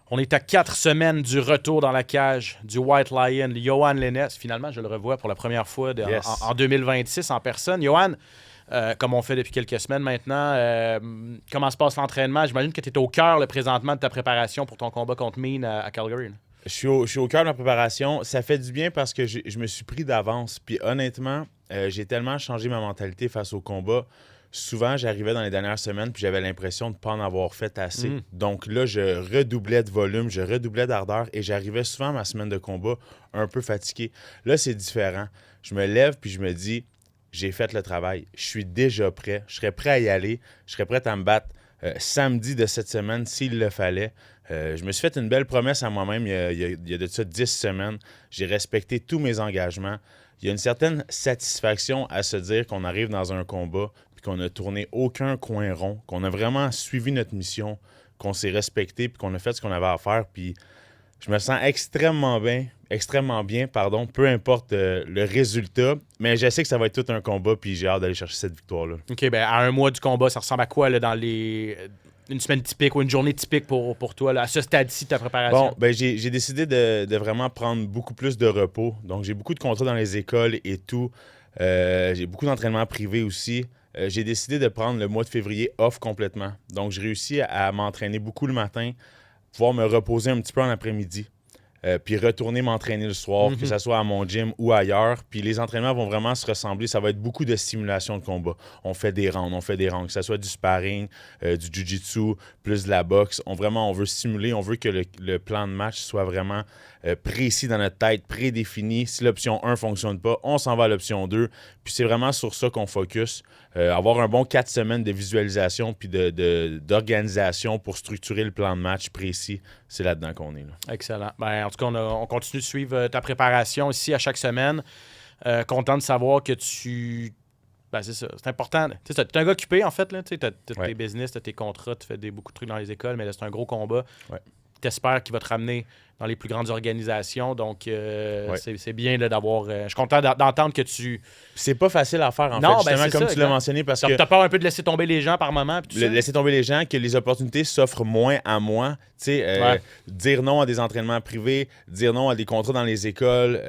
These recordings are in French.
On est à 4 semaines du retour dans la cage du White Lion, Yohan Lainez. Finalement, je le revois pour la première fois en 2026 en personne. Yohan, comme on fait depuis quelques semaines maintenant, comment se passe l'entraînement? J'imagine que tu es au cœur présentement de ta préparation pour ton combat contre Mean à Calgary. Là. Je suis au cœur de ma préparation. Ça fait du bien parce que je me suis pris d'avance. Puis honnêtement, j'ai tellement changé ma mentalité face au combat. Souvent, j'arrivais dans les dernières semaines puis j'avais l'impression de ne pas en avoir fait assez. Donc là, je redoublais de volume, je redoublais d'ardeur et j'arrivais souvent à ma semaine de combat un peu fatigué. Là, c'est différent. Je me lève puis je me dis, j'ai fait le travail. Je suis déjà prêt. Je serais prêt à y aller. Je serais prêt à me battre samedi de cette semaine s'il le fallait. Je me suis fait une belle promesse à moi-même il y a de ça 10 semaines. J'ai respecté tous mes engagements. Il y a une certaine satisfaction à se dire qu'on arrive dans un combat puis qu'on n'a tourné aucun coin rond, qu'on a vraiment suivi notre mission, qu'on s'est respecté puis qu'on a fait ce qu'on avait à faire. Puis je me sens extrêmement bien, peu importe le résultat. Mais je sais que ça va être tout un combat puis j'ai hâte d'aller chercher cette victoire-là. OK, ben à un mois du combat, ça ressemble à quoi là, dans une semaine typique ou une journée typique pour toi, là, à ce stade-ci de ta préparation? Bon, ben j'ai décidé de vraiment prendre beaucoup plus de repos. Donc, j'ai beaucoup de contrats dans les écoles et tout. J'ai beaucoup d'entraînements privés aussi. J'ai décidé de prendre le mois de février off complètement. Donc, j'ai réussi à m'entraîner beaucoup le matin, pouvoir me reposer un petit peu en après-midi. Puis retourner m'entraîner le soir, que ce soit à mon gym ou ailleurs. Puis les entraînements vont vraiment se ressembler. Ça va être beaucoup de simulation de combat. On fait des rounds, que ce soit du sparring, du jiu-jitsu, plus de la boxe. On veut simuler, on veut que le plan de match soit vraiment précis dans notre tête, prédéfini. Si l'option 1 ne fonctionne pas, on s'en va à l'option 2. Puis c'est vraiment sur ça qu'on focus. Avoir un bon 4 semaines de visualisation puis d'organisation pour structurer le plan de match précis, c'est là-dedans qu'on est. Là. Excellent. Ben, en tout cas, on continue de suivre ta préparation ici à chaque semaine. Content de savoir que tu... Ben, c'est ça. C'est important. Tu es un gars occupé, en fait. Tu as tes business, tu as tes contrats, tu fais beaucoup de trucs dans les écoles, mais là, c'est un gros combat. Ouais. T'espères qu'il va te ramener dans les plus grandes organisations. Donc, c'est bien là, d'avoir... je suis content d'entendre que tu... C'est pas facile à faire, en fait, justement, comme tu l'as mentionné, parce que... T'as peur un peu de laisser tomber les gens par moment? Laisser tomber les gens, que les opportunités s'offrent moins à moi. Dire non à des entraînements privés, dire non à des contrats dans les écoles,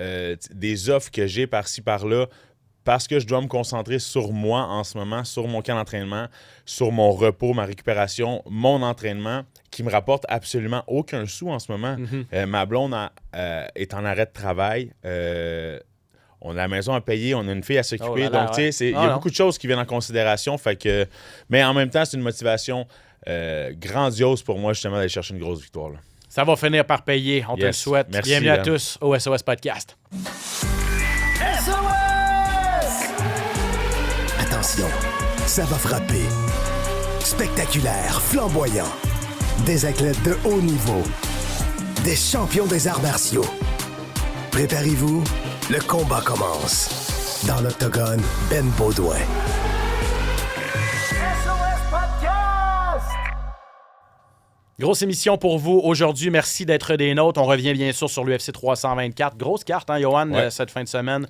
des offres que j'ai par-ci, par-là, parce que je dois me concentrer sur moi en ce moment, sur mon camp d'entraînement, sur mon repos, ma récupération, mon entraînement, qui me rapporte absolument aucun sou en ce moment. Ma blonde est en arrêt de travail. On a la maison à payer, on a une fille à s'occuper. Donc, tu sais, il y a beaucoup de choses qui viennent en considération. Mais en même temps, c'est une motivation grandiose pour moi, justement, d'aller chercher une grosse victoire. Là. Ça va finir par payer. On te le souhaite. Merci, bienvenue à tous au SOS Podcast. Attention, ça va frapper. Spectaculaire, flamboyant. Des athlètes de haut niveau. Des champions des arts martiaux. Préparez-vous, le combat commence. Dans l'octogone, Ben Baudouin. SOS Podcast! Grosse émission pour vous aujourd'hui. Merci d'être des nôtres. On revient bien sûr sur l'UFC 324. Grosse carte, hein, Yohan, cette fin de semaine.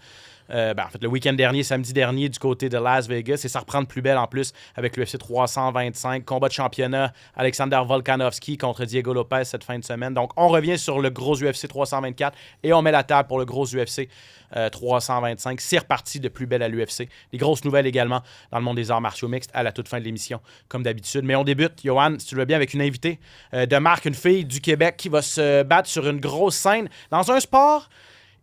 En fait, le week-end dernier, samedi dernier, du côté de Las Vegas. Et ça reprend de plus belle en plus avec l'UFC 325. Combat de championnat, Alexander Volkanovski contre Diego Lopez cette fin de semaine. Donc, on revient sur le gros UFC 324 et on met la table pour le gros UFC 325. C'est reparti de plus belle à l'UFC. Les grosses nouvelles également dans le monde des arts martiaux mixtes à la toute fin de l'émission, comme d'habitude. Mais on débute, Yohan, si tu le veux bien, avec une invitée de marque, une fille du Québec qui va se battre sur une grosse scène dans un sport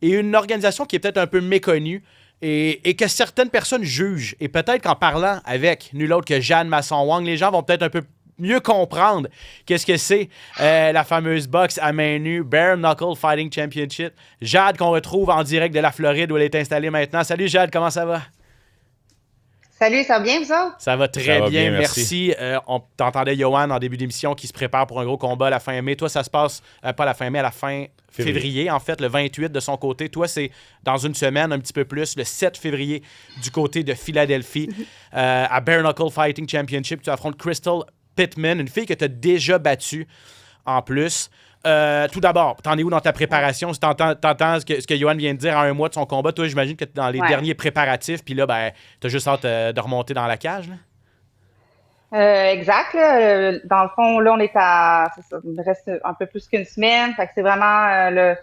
et une organisation qui est peut-être un peu méconnue et que certaines personnes jugent. Et peut-être qu'en parlant avec nul autre que Jade Masson-Wang, les gens vont peut-être un peu mieux comprendre qu'est-ce que c'est la fameuse boxe à main nue, Bare Knuckle Fighting Championship. Jade qu'on retrouve en direct de la Floride où elle est installée maintenant. Salut Jade, comment ça va? Salut, ça va bien, vous autres? Ça va très bien, merci. On t'entendait, Yohan, en début d'émission, qui se prépare pour un gros combat à la fin mai. Toi, ça se passe, pas à la fin mai, à la fin février, en fait, le 28 de son côté. Toi, c'est dans une semaine, un petit peu plus, le 7 février, du côté de Philadelphie, à Bare Knuckle Fighting Championship. Tu affrontes Crystal Pittman, une fille que tu as déjà battue en plus. Tout d'abord, t'en es où dans ta préparation? Si t'entends ce que Yohan vient de dire à un mois de son combat, toi, j'imagine que t'es dans les derniers préparatifs, puis là, ben, t'as juste hâte de remonter dans la cage, là? Exact. Là. Dans le fond, là, on est à, c'est ça, il me reste un peu plus qu'une semaine. Fait que c'est vraiment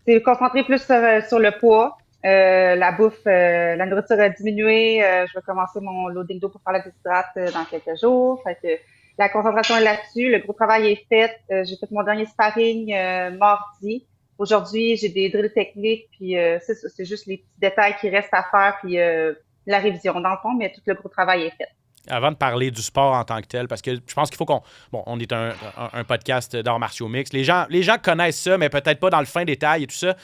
c'est concentré plus sur le poids. La bouffe, la nourriture a diminué. Je vais commencer mon loading d'eau pour faire la déshydrate dans quelques jours. Fait que la concentration est là-dessus. Le gros travail est fait. J'ai fait mon dernier sparring mardi. Aujourd'hui, j'ai des drills techniques, puis c'est ça, c'est juste les petits détails qui restent à faire, puis la révision dans le fond, mais tout le gros travail est fait. Avant de parler du sport en tant que tel, parce que je pense qu'il faut qu'on... Bon, on est un podcast d'arts martiaux mixtes. Les gens connaissent ça, mais peut-être pas dans le fin détail et tout ça.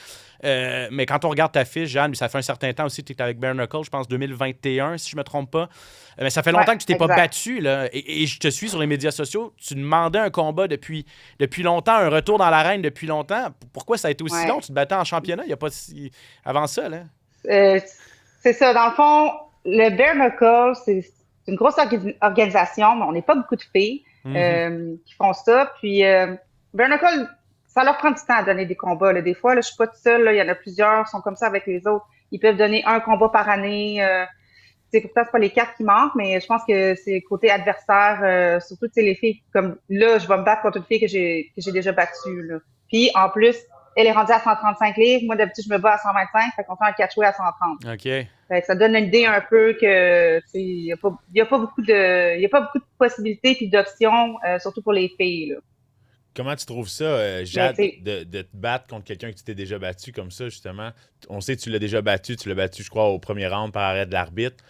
Mais quand on regarde ta fiche, Jeanne, ça fait un certain temps aussi que tu es avec Bare Knuckle, je pense 2021, si je me trompe pas. Mais ça fait longtemps que tu t'es pas battu, là. Et je te suis sur les médias sociaux. Tu demandais un combat depuis longtemps, un retour dans l'arène depuis longtemps. Pourquoi ça a été aussi long? Tu te battais en championnat, il n'y a pas si... avant ça, là? C'est ça. Dans le fond, le Bare Knuckle, c'est une grosse organisation, mais on n'est pas beaucoup de filles qui font ça. Puis, Bare Knuckle, ça leur prend du temps à donner des combats. Là. Des fois, là, je suis pas toute seule. Là. Il y en a plusieurs qui sont comme ça avec les autres. Ils peuvent donner un combat par année. Pourtant, c'est pas les cartes qui manquent, mais je pense que c'est côté adversaire, surtout les filles. Comme là, je vais me battre contre une fille que j'ai déjà battue. Là. Puis, en plus, elle est rendue à 135 livres. Moi, d'habitude, je me bats à 125. Fait qu'on fait un catchway à 130. OK. Fait que ça donne une idée un peu que il y a pas beaucoup de possibilités puis d'options, surtout pour les filles. Là. Comment tu trouves ça, Jade, de te battre contre quelqu'un que tu t'es déjà battu comme ça, justement? On sait que tu l'as déjà battu. Tu l'as battu, je crois, au premier round par arrêt de l'arbitre.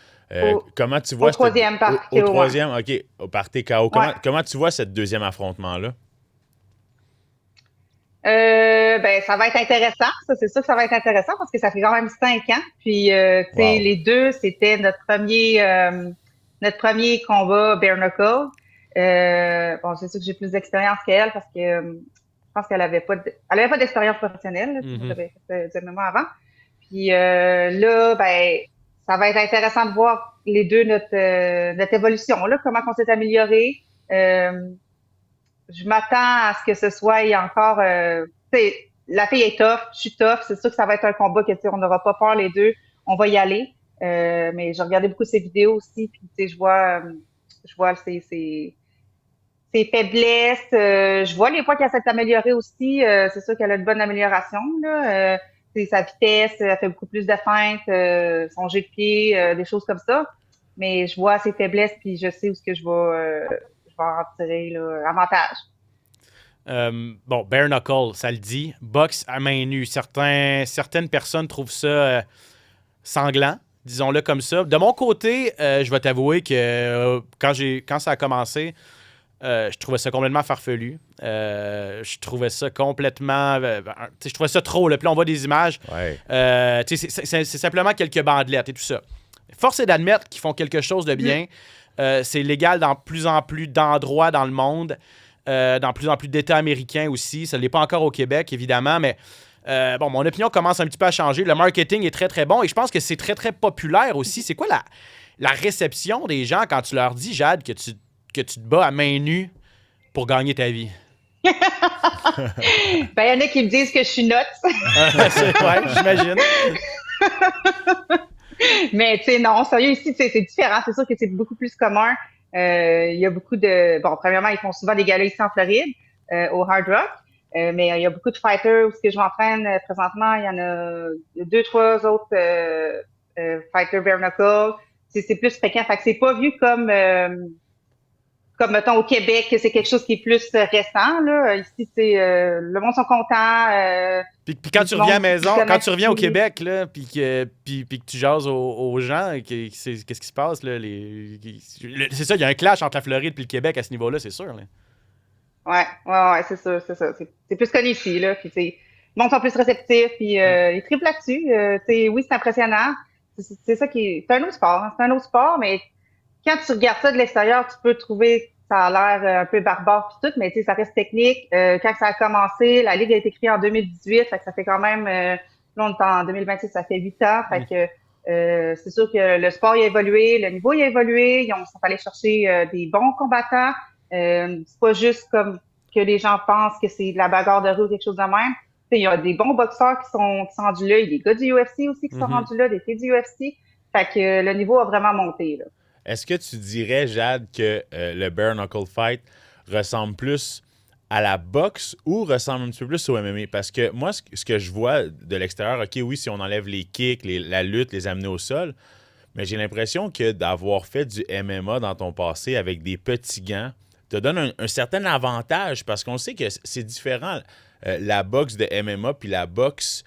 Comment tu vois... Au troisième par TKO. Au troisième, OK, par TKO. Ouais. Comment tu vois ce deuxième affrontement-là? Ça va être intéressant. Ça, c'est sûr que ça va être intéressant parce que ça fait quand même 5 ans. Puis, les deux, c'était notre premier combat bare knuckle. C'est sûr que j'ai plus d'expérience qu'elle parce que je pense qu'elle avait pas d'expérience professionnelle. Là, j'avais fait du MMA avant. Puis là, ça va être intéressant de voir les deux notre évolution là, comment on s'est amélioré. Je m'attends à ce que ce soit encore... la fille est tough, je suis tough. C'est sûr que ça va être un combat que on n'aura pas peur les deux. On va y aller. Mais j'ai regardé beaucoup ses vidéos aussi. Puis je vois ses faiblesses. Je vois les fois qu'elle s'est améliorée aussi. C'est sûr qu'elle a une bonne amélioration. Là. Sa vitesse, elle fait beaucoup plus de feintes, son jeu de pied, des choses comme ça. Mais je vois ses faiblesses puis je sais où ce que je vais en tirer là, avantage. Bare Knuckle, ça le dit. Boxe à main nue. Certaines personnes trouvent ça sanglant, disons-le comme ça. De mon côté, je vais t'avouer que quand ça a commencé, je trouvais ça complètement farfelu. Je trouvais ça complètement... je trouvais ça trop. Là. Puis là, on voit des images. Ouais. C'est simplement quelques bandelettes et tout ça. Force est d'admettre qu'ils font quelque chose de bien. C'est légal dans plus en plus d'endroits dans le monde, dans plus en plus d'États américains aussi. Ça ne l'est pas encore au Québec, évidemment, mais mon opinion commence un petit peu à changer. Le marketing est très, très bon et je pense que c'est très, très populaire aussi. C'est quoi la réception des gens quand tu leur dis, Jade, que tu te bats à main nue pour gagner ta vie? Il y en a qui me disent que je suis nuts. Ouais, j'imagine. Mais non, sérieux, ici, c'est différent. C'est sûr que c'est beaucoup plus commun. Il y a beaucoup de... Bon, premièrement, ils font souvent des galas ici en Floride, au Hard Rock. Mais il y a beaucoup de fighters où ce que je m'entraîne présentement. Il y en a 2, 3 autres fighters bare knuckle. C'est plus fréquent. Fait que c'est pas vu comme mettons au Québec, c'est quelque chose qui est plus récent. Là. Ici, le monde sont contents. Puis quand tu reviens à la maison, quand tu reviens au Québec, là, puis que tu jases aux gens, qu'est-ce qui se passe? Là, c'est ça, il y a un clash entre la Floride et le Québec à ce niveau-là, c'est sûr. Là. Ouais, c'est ça. C'est plus connu ici. Là, puis, les gens sont plus réceptifs, puis ils triplent là-dessus. Oui, c'est impressionnant. C'est ça qui est... C'est un autre sport. Hein, c'est un autre sport, mais quand tu regardes ça de l'extérieur, tu peux trouver que ça a l'air un peu barbare pis tout, mais ça reste technique. Quand ça a commencé, la Ligue a été créée en 2018, fait que ça fait quand même... là, on est en 2026, ça fait 8 ans. Fait que c'est sûr que le sport a évolué, le niveau a évolué. Ils sont allés chercher des bons combattants. C'est pas juste comme que les gens pensent que c'est de la bagarre de rue ou quelque chose de même. Il y a des bons boxeurs qui sont rendus là. Il y a des gars du UFC aussi qui sont rendus là, des filles du UFC. Fait que le niveau a vraiment monté, là. est-ce que tu dirais, Jade, que le bare knuckle fight ressemble plus à la boxe ou ressemble un petit peu plus au MMA? Parce que moi, ce que je vois de l'extérieur, OK, oui, si on enlève les kicks, la lutte, les amener au sol, mais j'ai l'impression que d'avoir fait du MMA dans ton passé avec des petits gants te donne un certain avantage parce qu'on sait que c'est différent, la boxe de MMA puis la boxe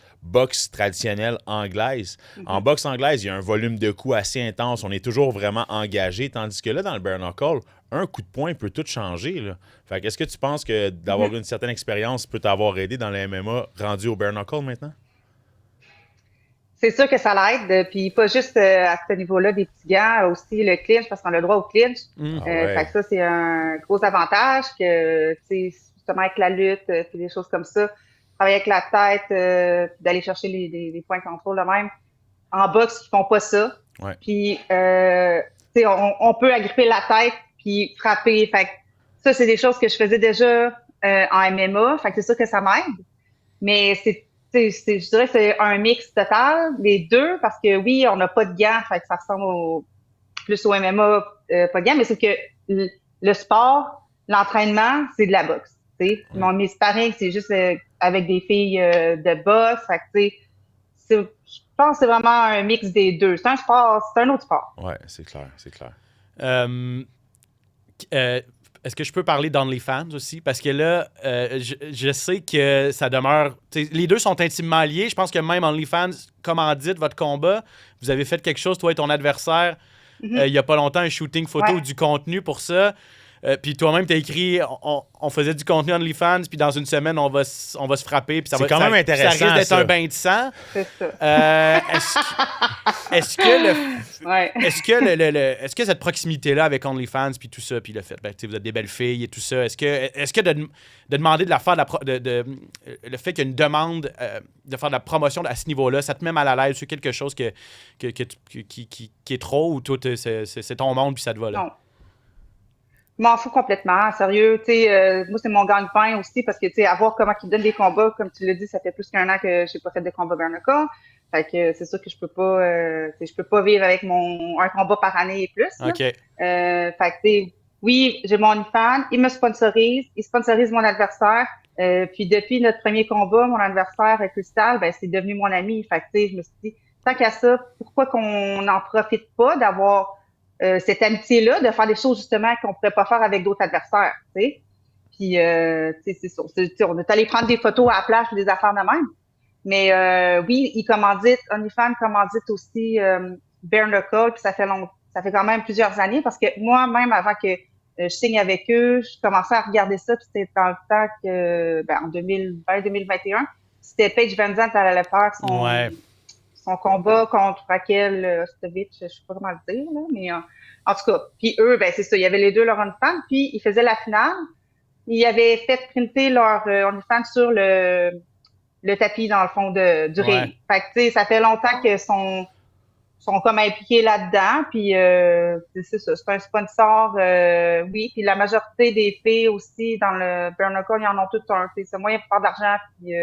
traditionnelle anglaise. En boxe anglaise, il y a un volume de coups assez intense. On est toujours vraiment engagé, tandis que là, dans le bare knuckle, un coup de poing peut tout changer. Là. Fait qu'est-ce que tu penses que d'avoir une certaine expérience peut t'avoir aidé dans le MMA rendu au bare knuckle maintenant? C'est sûr que ça l'aide, puis pas juste à ce niveau-là des petits gants, aussi le clinch, parce qu'on a le droit au clinch. Fait que ça, c'est un gros avantage que, tu sais, justement avec la lutte, puis des choses comme ça, travailler avec la tête, puis d'aller chercher les points de contrôle de même. En boxe, ils font pas ça. Ouais. Puis, tu sais, on peut agripper la tête puis frapper. Fait que ça, c'est des choses que je faisais déjà en MMA. Fait que c'est sûr que ça m'aide. Mais je dirais que c'est un mix total, les deux, parce que oui, on n'a pas de gants, fait que ça ressemble plus au MMA, pas de gants, mais c'est que le sport, l'entraînement, c'est de la boxe. T'sais. Mes sparring, c'est juste avec des filles de boxe. Fait que, je pense que c'est vraiment un mix des deux. C'est un sport, c'est un autre sport. Ouais, c'est clair, c'est clair. Est-ce que je peux parler d'OnlyFans aussi? Parce que là, je sais que ça demeure... Les deux sont intimement liés. Je pense que même OnlyFans commandite votre combat. Vous avez fait quelque chose, toi et ton adversaire, il n'y a pas longtemps, un shooting photo ou du contenu pour ça. Puis toi-même, tu as écrit, on faisait du contenu OnlyFans, puis dans une semaine, on va se frapper. Puis c'est quand même intéressant. Ça risque d'être un bain de sang. C'est ça. Est-ce que cette proximité-là avec OnlyFans, puis tout ça, puis le fait, vous êtes des belles filles et tout ça, est-ce que de demander de la faire, le fait qu'il y a une demande de faire de la promotion à ce niveau-là, ça te met mal à l'aise? C'est quelque chose qui est trop, ou toi, c'est ton monde, puis ça te va là? Non. Je m'en fous complètement, sérieux. Moi, c'est mon gagne-pain aussi parce que, à voir comment ils donnent des combats, comme tu l'as dit, ça fait plus qu'1 an que j'ai pas fait de combat bare knuckle. Fait que c'est sûr que je peux pas vivre avec un combat par année et plus. OK. Fait que, oui, j'ai mon OnlyFans, il me sponsorise, il sponsorise mon adversaire. Puis depuis notre premier combat, mon adversaire, Crystal, c'est devenu mon ami. Fait que, je me suis dit, tant qu'à ça, pourquoi qu'on n'en profite pas d'avoir cette amitié-là, de faire des choses justement qu'on pourrait pas faire avec d'autres adversaires, tu sais. Puis, c'est ça. On est allé prendre des photos à la plage ou des affaires de même. Mais oui, OnlyFans commandite aussi bare knuckle, puis ça fait quand même plusieurs années, parce que moi-même, avant que je signe avec eux, je commençais à regarder ça, puis c'était dans le temps que, en 2020-2021, c'était Paige VanZant, elle allait faire son combat contre Raquel Ostovich, je sais pas comment le dire, là, mais en tout cas. Puis eux, c'est ça, il y avait les deux leur OnlyFans, puis ils faisaient la finale. Ils avaient fait printer leur OnlyFans sur le tapis, dans le fond, du ring. Fait que, tu sais, ça fait longtemps qu'ils sont comme impliqués là-dedans, puis c'est ça, c'est un sponsor, oui, puis la majorité des filles aussi, dans le bare knuckle, ils en ont toutes un, c'est moyen pour faire d'argent, puis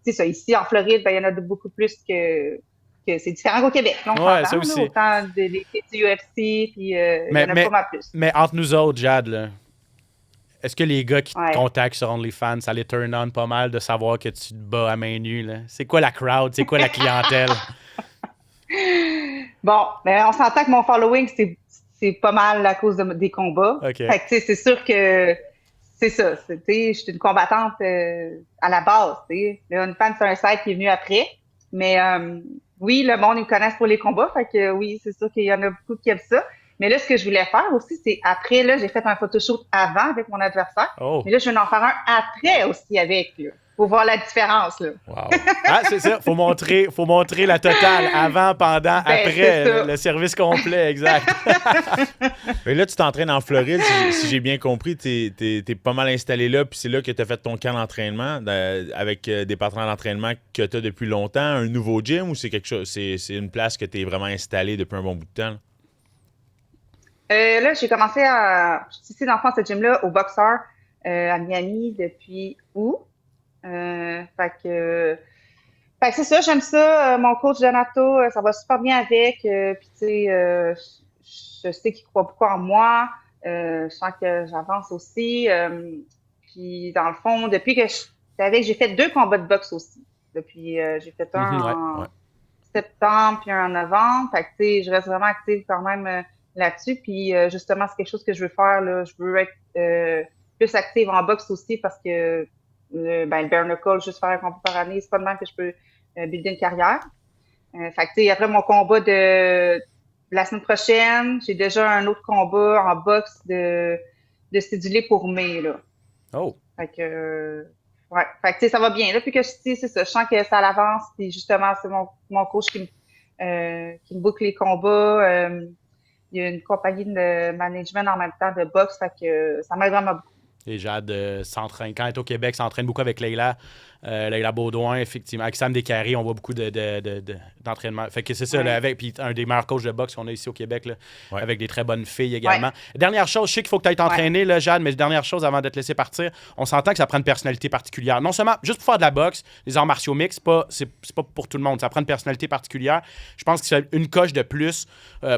c'est ça, ici, en Floride, il y en a beaucoup plus que c'est différent qu'au Québec. Donc, ça aussi. Là, autant des filles du UFC, puis il y en a pas mal plus. Mais entre nous autres, Jade, là, est-ce que les gars qui te contactent sur OnlyFans, ça les turn on pas mal de savoir que tu te bats à main nue, là? C'est quoi la crowd? C'est quoi la clientèle? Bon, on s'entend que mon following, c'est pas mal à cause des combats. Okay. Fait que, c'est sûr que c'est ça. Je suis une combattante à la base. Le OnlyFans, c'est un site qui est venu après. Mais oui, le monde, ils me connaissent pour les combats. Fait que oui, c'est sûr qu'il y en a beaucoup qui aiment ça. Mais là, ce que je voulais faire aussi, c'est après, là, j'ai fait un photoshoot avant avec mon adversaire. Oh. Mais là, je vais en faire un après aussi avec, là. Faut voir la différence, là. Wow. Ah, c'est ça. Faut montrer la totale. Avant, pendant, après. Le service complet, exact. Mais là, tu t'entraînes en Floride. Si j'ai bien compris, t'es pas mal installé là. Puis c'est là que tu as fait ton camp d'entraînement avec des partenaires d'entraînement que tu as depuis longtemps. Un nouveau gym ou c'est quelque chose, c'est une place que tu es vraiment installé depuis un bon bout de temps? Là, j'ai commencé je suis ici dans ce gym-là, au Boxer, à Miami, depuis août. Fait que c'est ça, j'aime ça. Mon coach Donato, ça va super bien avec. Puis tu sais, je sais qu'il croit beaucoup en moi. Je sens que j'avance aussi. Puis, dans le fond, depuis que je savais que j'ai fait 2 combats de boxe aussi. Depuis, j'ai fait un en septembre puis un en novembre. Fait que, tu sais, je reste vraiment active quand même là-dessus. Puis, justement, c'est quelque chose que je veux faire, là. Je veux être plus active en boxe aussi parce que le bare knuckle, juste faire un combat par année, c'est pas de même que je peux builder une carrière. Fait que, tu sais, après mon combat de la semaine prochaine, j'ai déjà un autre combat en boxe de cédulé pour mai, là. Oh! Fait que, ouais. Fait que, tu sais, ça va bien, là. Puis que, c'est ça, je sens que ça avance. Puis justement, c'est mon coach qui me boucle les combats. Il y a une compagnie de management en même temps de boxe. Fait que ça m'aide vraiment beaucoup. Et Jade s'entraîne. Quand elle est au Québec, s'entraîne beaucoup avec Leila Baudouin, effectivement. Avec Sam Descaries, on voit beaucoup d'entraînement. Fait que c'est ça, là, puis un des meilleurs coachs de boxe qu'on a ici au Québec, là, avec des très bonnes filles également. Ouais. Dernière chose, je sais qu'il faut que tu ailles t'entraîner, là, Jade, mais dernière chose avant de te laisser partir, on s'entend que ça prend une personnalité particulière. Non seulement, juste pour faire de la boxe, les arts martiaux mixtes, c'est pas pour tout le monde. Ça prend une personnalité particulière. Je pense que c'est une coche de plus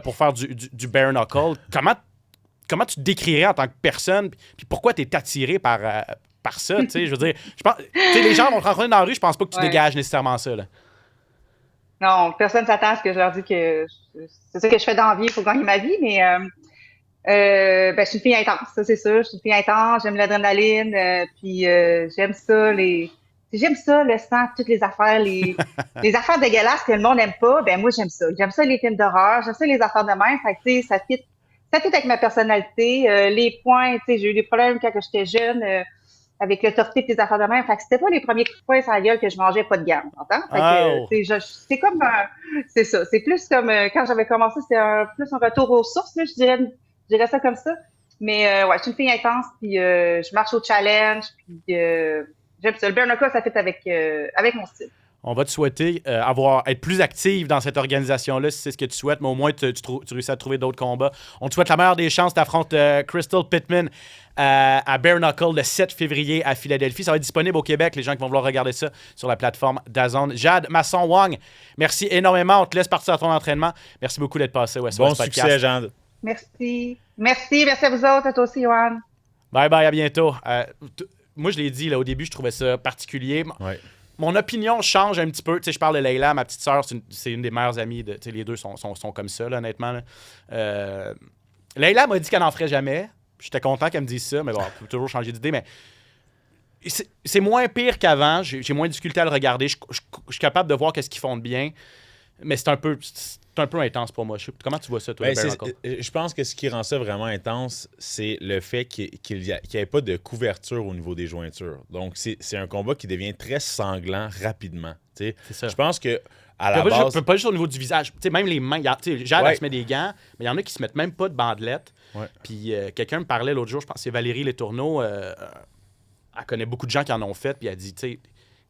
pour faire du bare knuckle. Comment tu te décrirais en tant que personne, puis pourquoi tu es attiré par ça, tu sais, je veux dire, les gens vont te rencontrer dans la rue, je pense pas que tu dégages nécessairement ça, là. Non, personne s'attend à ce que je leur dis que c'est ça que je fais dans la vie, il faut gagner ma vie, mais je suis une fille intense, ça c'est sûr, je suis une fille intense, j'aime l'adrénaline, puis j'aime ça, le sang, toutes les affaires, les affaires dégueulasses que le monde n'aime pas, ben moi j'aime ça. J'aime ça les films d'horreur, j'aime ça les affaires de même, fait que tu sais, ça fit avec ma personnalité. Les points, tu sais, j'ai eu des problèmes quand j'étais jeune avec l'autorité et les affaires de même. Fait que c'était pas les premiers coups de poing sur la gueule que je mangeais pas de gamme, t'entends? Fait que, c'est comme c'est ça. C'est plus comme quand j'avais commencé, c'était plus un retour aux sources, là, je dirais ça comme ça. Mais ouais, je suis une fille intense, puis je marche au challenge, puis j'aime ça. Le bare knuckle, ça fait avec mon style. On va te souhaiter être plus active dans cette organisation-là, si c'est ce que tu souhaites, mais au moins tu réussis à trouver d'autres combats. On te souhaite la meilleure des chances. Tu affrontes Crystal Pittman à Bare Knuckle le 7 février à Philadelphie. Ça va être disponible au Québec, les gens qui vont vouloir regarder ça sur la plateforme DAZN. Jade Masson-Wang, merci énormément. On te laisse partir à ton entraînement. Merci beaucoup d'être passé au SOS Podcast. Bon succès, Jade. Merci à vous autres, à toi aussi, Yoann. Bye, à bientôt. Moi, je l'ai dit là, au début, je trouvais ça particulier. Ouais. Mon opinion change un petit peu. Tu sais, je parle de Leila, ma petite sœur, c'est une des meilleures amies. Les deux sont comme ça, là, honnêtement. Là. Leila m'a dit qu'elle n'en ferait jamais. J'étais content qu'elle me dise ça, mais bon, on peut toujours changer d'idée. Mais c'est moins pire qu'avant. J'ai moins de difficulté à le regarder. Je suis capable de voir qu'est-ce qu'ils font de bien. Mais c'est un peu intense pour moi. Comment tu vois ça, toi? Je pense que ce qui rend ça vraiment intense, c'est le fait qu'il n'y ait pas de couverture au niveau des jointures. Donc, c'est un combat qui devient très sanglant rapidement. C'est ça. Je pense que à la base... Pas juste au niveau du visage. T'sais, même les mains. Jade, elle se met des gants, mais il y en a qui se mettent même pas de bandelettes. Ouais. Puis quelqu'un me parlait l'autre jour, je pense que c'est Valérie Letourneau. Elle connaît beaucoup de gens qui en ont fait, puis elle dit, tu sais,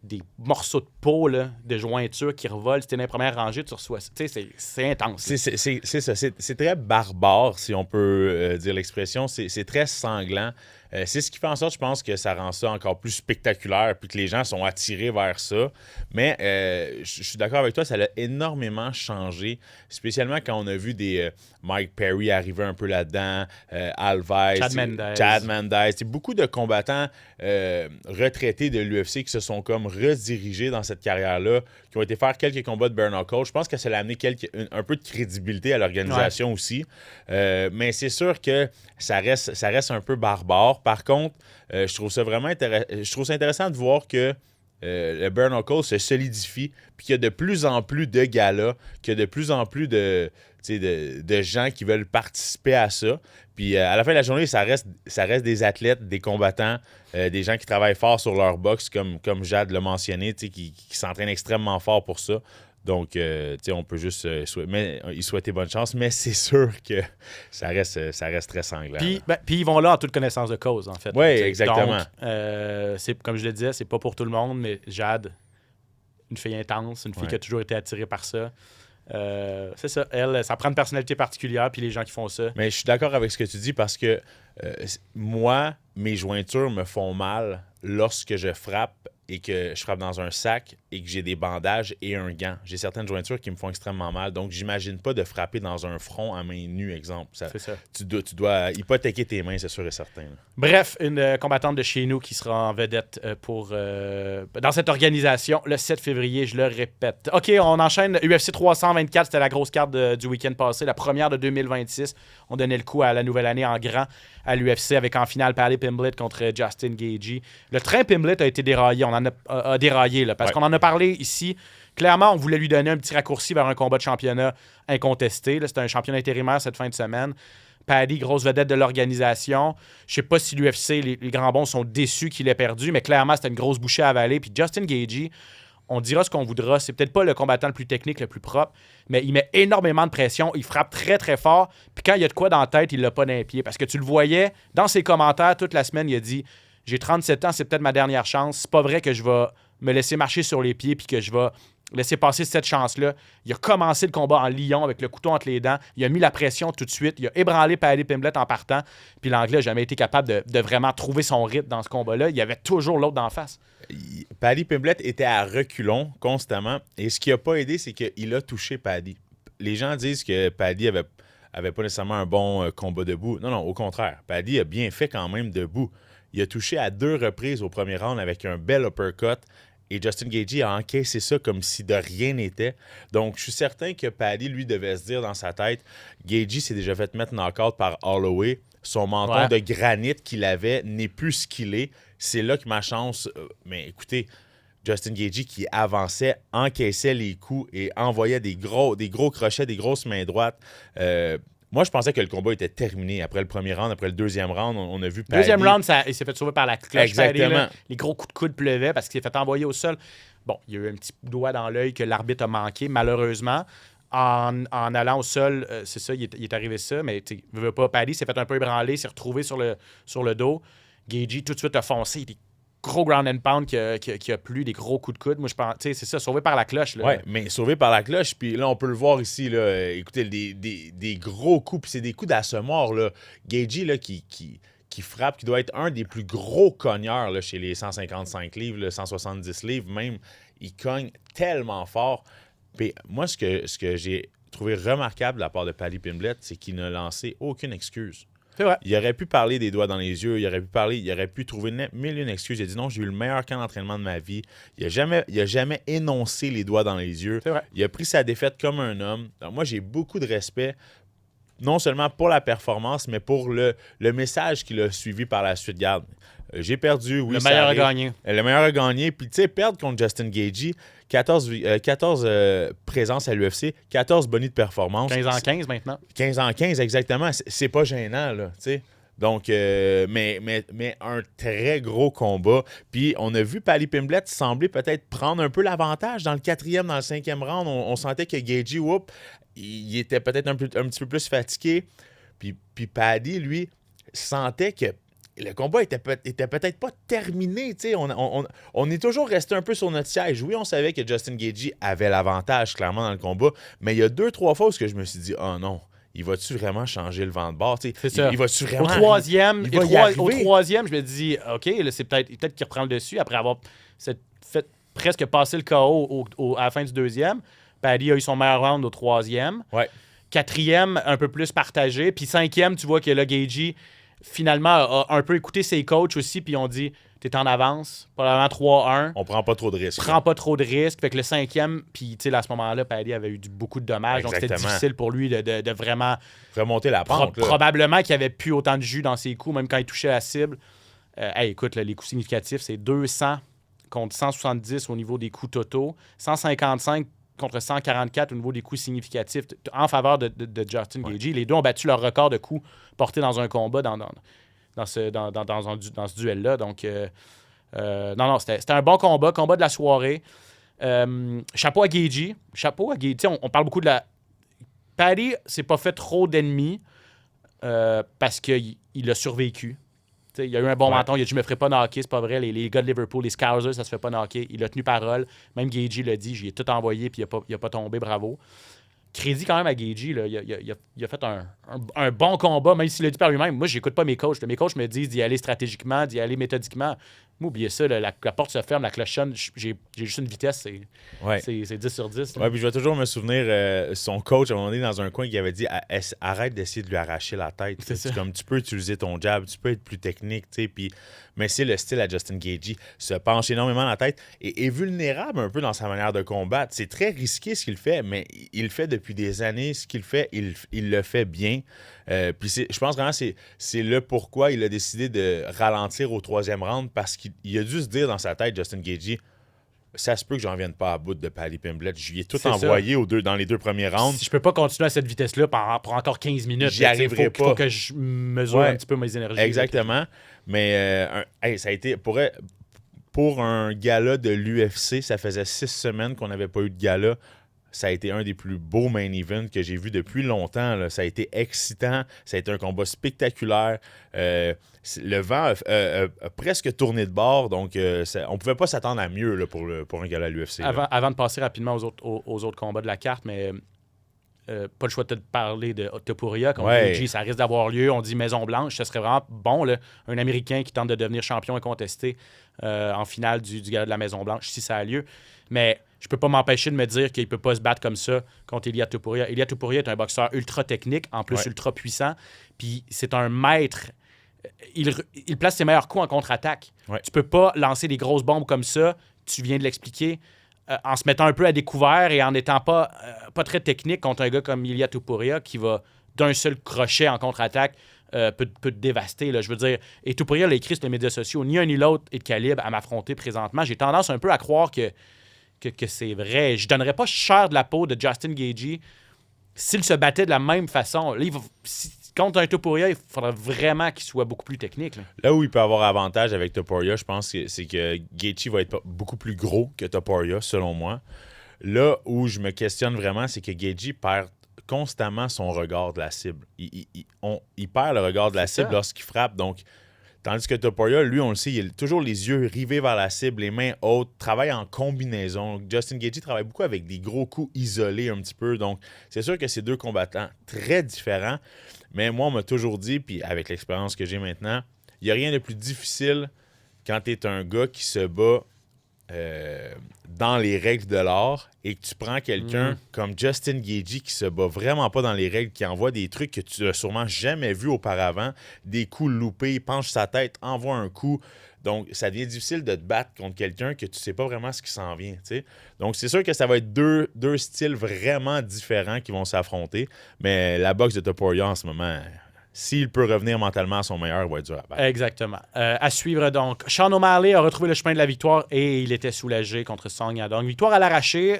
des morceaux de peau, là, de jointure qui revolent. Si t'es dans les premières rangées, tu reçois ça. C'est intense. C'est ça. C'est très barbare, si on peut dire l'expression. C'est très sanglant. C'est ce qui fait en sorte, je pense, que ça rend ça encore plus spectaculaire puis que les gens sont attirés vers ça. Mais je suis d'accord avec toi, ça a énormément changé, spécialement quand on a vu des Mike Perry arriver un peu là-dedans, Alves, Chad Mendes. C'est beaucoup de combattants retraités de l'UFC qui se sont comme redirigés dans cette carrière-là, qui ont été faire quelques combats de bare knuckle. Je pense que ça a amené un peu de crédibilité à l'organisation aussi. Mais c'est sûr que ça reste un peu barbare. Par contre, je trouve ça vraiment intéressant de voir que le bare knuckle se solidifie, puis qu'il y a de plus en plus de galas, qu'il y a de plus en plus de gens qui veulent participer à ça. Puis à la fin de la journée, ça reste des athlètes, des combattants, des gens qui travaillent fort sur leur boxe, comme Jade l'a mentionné, qui s'entraînent extrêmement fort pour ça. Donc, on peut juste y souhaiter bonne chance, mais c'est sûr que ça reste très sanglant. Puis ils vont là en toute connaissance de cause, en fait. Oui, exactement. Donc, comme je le disais, c'est pas pour tout le monde, mais Jade, une fille intense, une fille qui a toujours été attirée par ça. C'est ça. Elle, ça prend une personnalité particulière, puis les gens qui font ça. Mais je suis d'accord avec ce que tu dis parce que moi, mes jointures me font mal lorsque je frappe et que je frappe dans un sac et que j'ai des bandages et un gant. J'ai certaines jointures qui me font extrêmement mal, donc j'imagine pas de frapper dans un front à main nue, exemple. C'est ça. Tu dois hypothéquer tes mains, c'est sûr et certain. Là. Bref, une combattante de chez nous qui sera en vedette dans cette organisation le 7 février, je le répète. OK, on enchaîne. UFC 324, c'était la grosse carte du week-end passé, la première de 2026. On donnait le coup à la nouvelle année en grand à l'UFC avec en finale Paddy Pimblett contre Justin Gaethje. Le train Pimblett a été déraillé. On en a déraillé là, parce qu'on en a parlé ici. Clairement, on voulait lui donner un petit raccourci vers un combat de championnat incontesté. C'était un championnat intérimaire cette fin de semaine. Paddy, grosse vedette de l'organisation. Je sais pas si l'UFC, les grands bons sont déçus qu'il ait perdu, mais clairement, c'était une grosse bouchée à avaler. Puis Justin Gaethje, on dira ce qu'on voudra. C'est peut-être pas le combattant le plus technique, le plus propre, mais il met énormément de pression. Il frappe très, très fort. Puis quand il y a de quoi dans la tête, il l'a pas dans les pieds. Parce que tu le voyais dans ses commentaires toute la semaine, il a dit « J'ai 37 ans, c'est peut-être ma dernière chance. C'est pas vrai que je vais me laisser marcher sur les pieds puis que je vais laisser passer cette chance-là. » Il a commencé le combat en lion avec le couteau entre les dents. Il a mis la pression tout de suite. Il a ébranlé Paddy Pimblett en partant. Puis l'Anglais n'a jamais été capable de vraiment trouver son rythme dans ce combat-là. Il y avait toujours l'autre d'en face. Paddy Pimblett était à reculons constamment. Et ce qui n'a pas aidé, c'est qu'il a touché Paddy. Les gens disent que Paddy avait pas nécessairement un bon combat debout. Non, au contraire. Paddy a bien fait quand même debout. Il a touché à 2 reprises au premier round avec un bel uppercut. Et Justin Gaethje a encaissé ça comme si de rien n'était. Donc, je suis certain que Paddy, lui, devait se dire dans sa tête, Gaethje s'est déjà fait mettre knock-out par Holloway. Son menton de granit qu'il avait n'est plus ce qu'il est. C'est là que ma chance... mais écoutez, Justin Gaethje qui avançait, encaissait les coups et envoyait des gros crochets, des grosses mains droites. Moi, je pensais que le combat était terminé après le premier round, après le deuxième round. On a vu Paddy. Deuxième round, il s'est fait sauver par la cloche. Exactement. Paddy, là, les gros coups de coude pleuvaient parce qu'il s'est fait envoyer au sol. Bon, il y a eu un petit doigt dans l'œil que l'arbitre a manqué, malheureusement. En allant au sol, c'est ça, il est arrivé ça, mais tu veux pas, Paddy s'est fait un peu ébranler, s'est retrouvé sur le dos. Gaethje tout de suite a foncé. Des gros ground and pound qui a plu, des gros coups de coude. Moi, je pense, c'est ça, sauvé par la cloche. Oui, mais sauvé par la cloche. Puis là, on peut le voir ici. Là, écoutez, des gros coups. Puis c'est des coups d'assommoir. Gaethje là, qui frappe, qui doit être un des plus gros cogneurs là, chez les 155 livres, là, 170 livres même. Il cogne tellement fort. Puis moi, ce que j'ai trouvé remarquable de la part de Paddy Pimblett, c'est qu'il n'a lancé aucune excuse. C'est vrai. Il aurait pu parler des doigts dans les yeux, il aurait pu trouver mille une excuses. Il a dit non, j'ai eu le meilleur camp d'entraînement de ma vie. Il a jamais énoncé les doigts dans les yeux. C'est vrai. Il a pris sa défaite comme un homme. Donc, moi, j'ai beaucoup de respect, non seulement pour la performance, mais pour le message qu'il a suivi par la suite. Garde, j'ai perdu, oui. Le meilleur a gagné. Le meilleur a gagné. Puis, tu sais, perdre contre Justin Gaethje, 14 présences à l'UFC, 14 bonus de performance. 15 en 15 maintenant. 15 en 15, exactement. C'est pas gênant, là, tu sais. Donc, mais un très gros combat. Puis, on a vu Paddy Pimblett sembler peut-être prendre un peu l'avantage dans le 4e, dans le 5e round. On sentait que Gaethje, il était peut-être un petit peu plus fatigué. Puis Paddy, lui, sentait que le combat était peut-être pas terminé. On est toujours resté un peu sur notre siège. Oui, on savait que Justin Gaethje avait l'avantage, clairement, dans le combat. Mais il y a 2-3 fois où je me suis dit, oh non, il va-tu vraiment changer le vent de bord? C'est ça. Il va-tu vraiment... Au troisième, au troisième, je me dis, OK, là, c'est peut-être qu'il reprend le dessus après avoir fait presque passé le KO à la fin du deuxième. Paddy a eu son meilleur round au troisième. Ouais. 4e, un peu plus partagé. Puis 5e, tu vois que là, Gaethje, finalement, a un peu écouté ses coachs aussi, puis on dit, t'es en avance, probablement 3-1. On prend pas trop de risques. Prends pas trop de risques. Fait que le 5e, puis tu sais, à ce moment-là, Paddy avait eu beaucoup de dommages. Exactement. Donc c'était difficile pour lui de vraiment... remonter la pente. Probablement qu'il n'y avait plus autant de jus dans ses coups, même quand il touchait la cible. Écoute, là, les coups significatifs, c'est 200 contre 170 au niveau des coups totaux, 155 contre 144 au niveau des coups significatifs en faveur de Justin Gaethje. Les deux ont battu leur record de coups portés dans un combat dans ce duel-là. Donc, non, c'était un bon combat de la soirée. Chapeau à Gaethje. On parle beaucoup de la... Paddy s'est pas fait trop d'ennemis parce qu'il a survécu. T'sais, il a eu un bon menton, il a dit « je me ferai pas knocker », c'est pas vrai. Les gars de Liverpool, les Scousers, ça se fait pas knocker. Il a tenu parole. Même Gaethje l'a dit, j'y ai tout envoyé puis il a pas tombé, bravo. Crédit quand même à Gaethje, là. Il a fait un bon combat, même s'il l'a dit par lui-même. Moi, j'écoute pas mes coachs. Mes coachs me disent d'y aller stratégiquement, d'y aller méthodiquement. Moi, oubliez ça, la porte se ferme, la cloche sonne, j'ai juste une vitesse, Ouais. c'est 10 sur 10. Ouais, puis je vais toujours me souvenir, son coach, à un moment donné, dans un coin, qui avait dit arrête d'essayer de lui arracher la tête. C'est ça. Comme tu peux utiliser ton jab, tu peux être plus technique, tu sais. Mais c'est le style à Justin Gaethje, se penche énormément la tête et est vulnérable un peu dans sa manière de combattre. C'est très risqué ce qu'il fait, mais il le fait depuis des années. Ce qu'il fait, il le fait bien. Puis je pense vraiment que c'est le pourquoi il a décidé de ralentir au 3e round, parce qu'il a dû se dire dans sa tête, Justin Gaethje, ça se peut que j'en vienne pas à bout de Paddy Pimblett. Je lui ai tout envoyé dans les 2 premiers rounds. Si je peux pas continuer à cette vitesse-là pour encore 15 minutes, j'y arriverai pas. Il faut que je mesure un petit peu mes énergies. Exactement. Mais ça a été pour un gala de l'UFC, ça faisait 6 semaines qu'on n'avait pas eu de gala. Ça a été un des plus beaux main events que j'ai vu depuis longtemps. Là. Ça a été excitant. Ça a été un combat spectaculaire. Le vent a presque tourné de bord. Donc, on ne pouvait pas s'attendre à mieux là, pour un gala à l'UFC. Avant de passer rapidement aux autres combats de la carte, mais pas le choix de te parler de Topuria contre Gaethje. Ça risque d'avoir lieu. On dit Maison-Blanche. Ce serait vraiment bon, là, un Américain qui tente de devenir champion incontesté en finale du gala de la Maison-Blanche, si ça a lieu. Mais je peux pas m'empêcher de me dire qu'il peut pas se battre comme ça contre Ilia Topuria. Ilia Topuria est un boxeur ultra technique, en plus ultra puissant. Puis c'est un maître. Il place ses meilleurs coups en contre-attaque. Ouais. Tu peux pas lancer des grosses bombes comme ça. Tu viens de l'expliquer. En se mettant un peu à découvert et en n'étant pas très technique contre un gars comme Ilia Topuria qui va d'un seul crochet en contre-attaque peut te dévaster. Là, je veux dire, et Topuria l'a écrit sur les médias sociaux. Ni un ni l'autre est de calibre à m'affronter présentement. J'ai tendance un peu à croire que c'est vrai. Je donnerais pas cher de la peau de Justin Gaethje s'il se battait de la même façon. Là, contre un Topuria, il faudrait vraiment qu'il soit beaucoup plus technique. Là où il peut avoir avantage avec Topuria, je pense que c'est que Gaethje va être beaucoup plus gros que Topuria, selon moi. Là où je me questionne vraiment, c'est que Gaethje perd constamment son regard de la cible. Il perd le regard de la cible lorsqu'il frappe. Donc, tandis que Topuria, lui, on le sait, il a toujours les yeux rivés vers la cible, les mains hautes, travaille en combinaison. Justin Gaethje travaille beaucoup avec des gros coups isolés un petit peu. Donc, c'est sûr que c'est 2 combattants très différents. Mais moi, on m'a toujours dit, puis avec l'expérience que j'ai maintenant, il n'y a rien de plus difficile quand tu es un gars qui se bat dans les règles de l'art et que tu prends quelqu'un comme Justin Gaethje qui se bat vraiment pas dans les règles, qui envoie des trucs que tu n'as sûrement jamais vus auparavant, des coups loupés, penche sa tête, envoie un coup. Donc, ça devient difficile de te battre contre quelqu'un que tu sais pas vraiment ce qui s'en vient. T'sais. Donc, c'est sûr que ça va être deux styles vraiment différents qui vont s'affronter. Mais la boxe de Topuria en ce moment, s'il peut revenir mentalement à son meilleur, il va être dur à battre. Exactement. À suivre donc. Sean O'Malley a retrouvé le chemin de la victoire et il était soulagé contre Song Yadong. Victoire à l'arraché.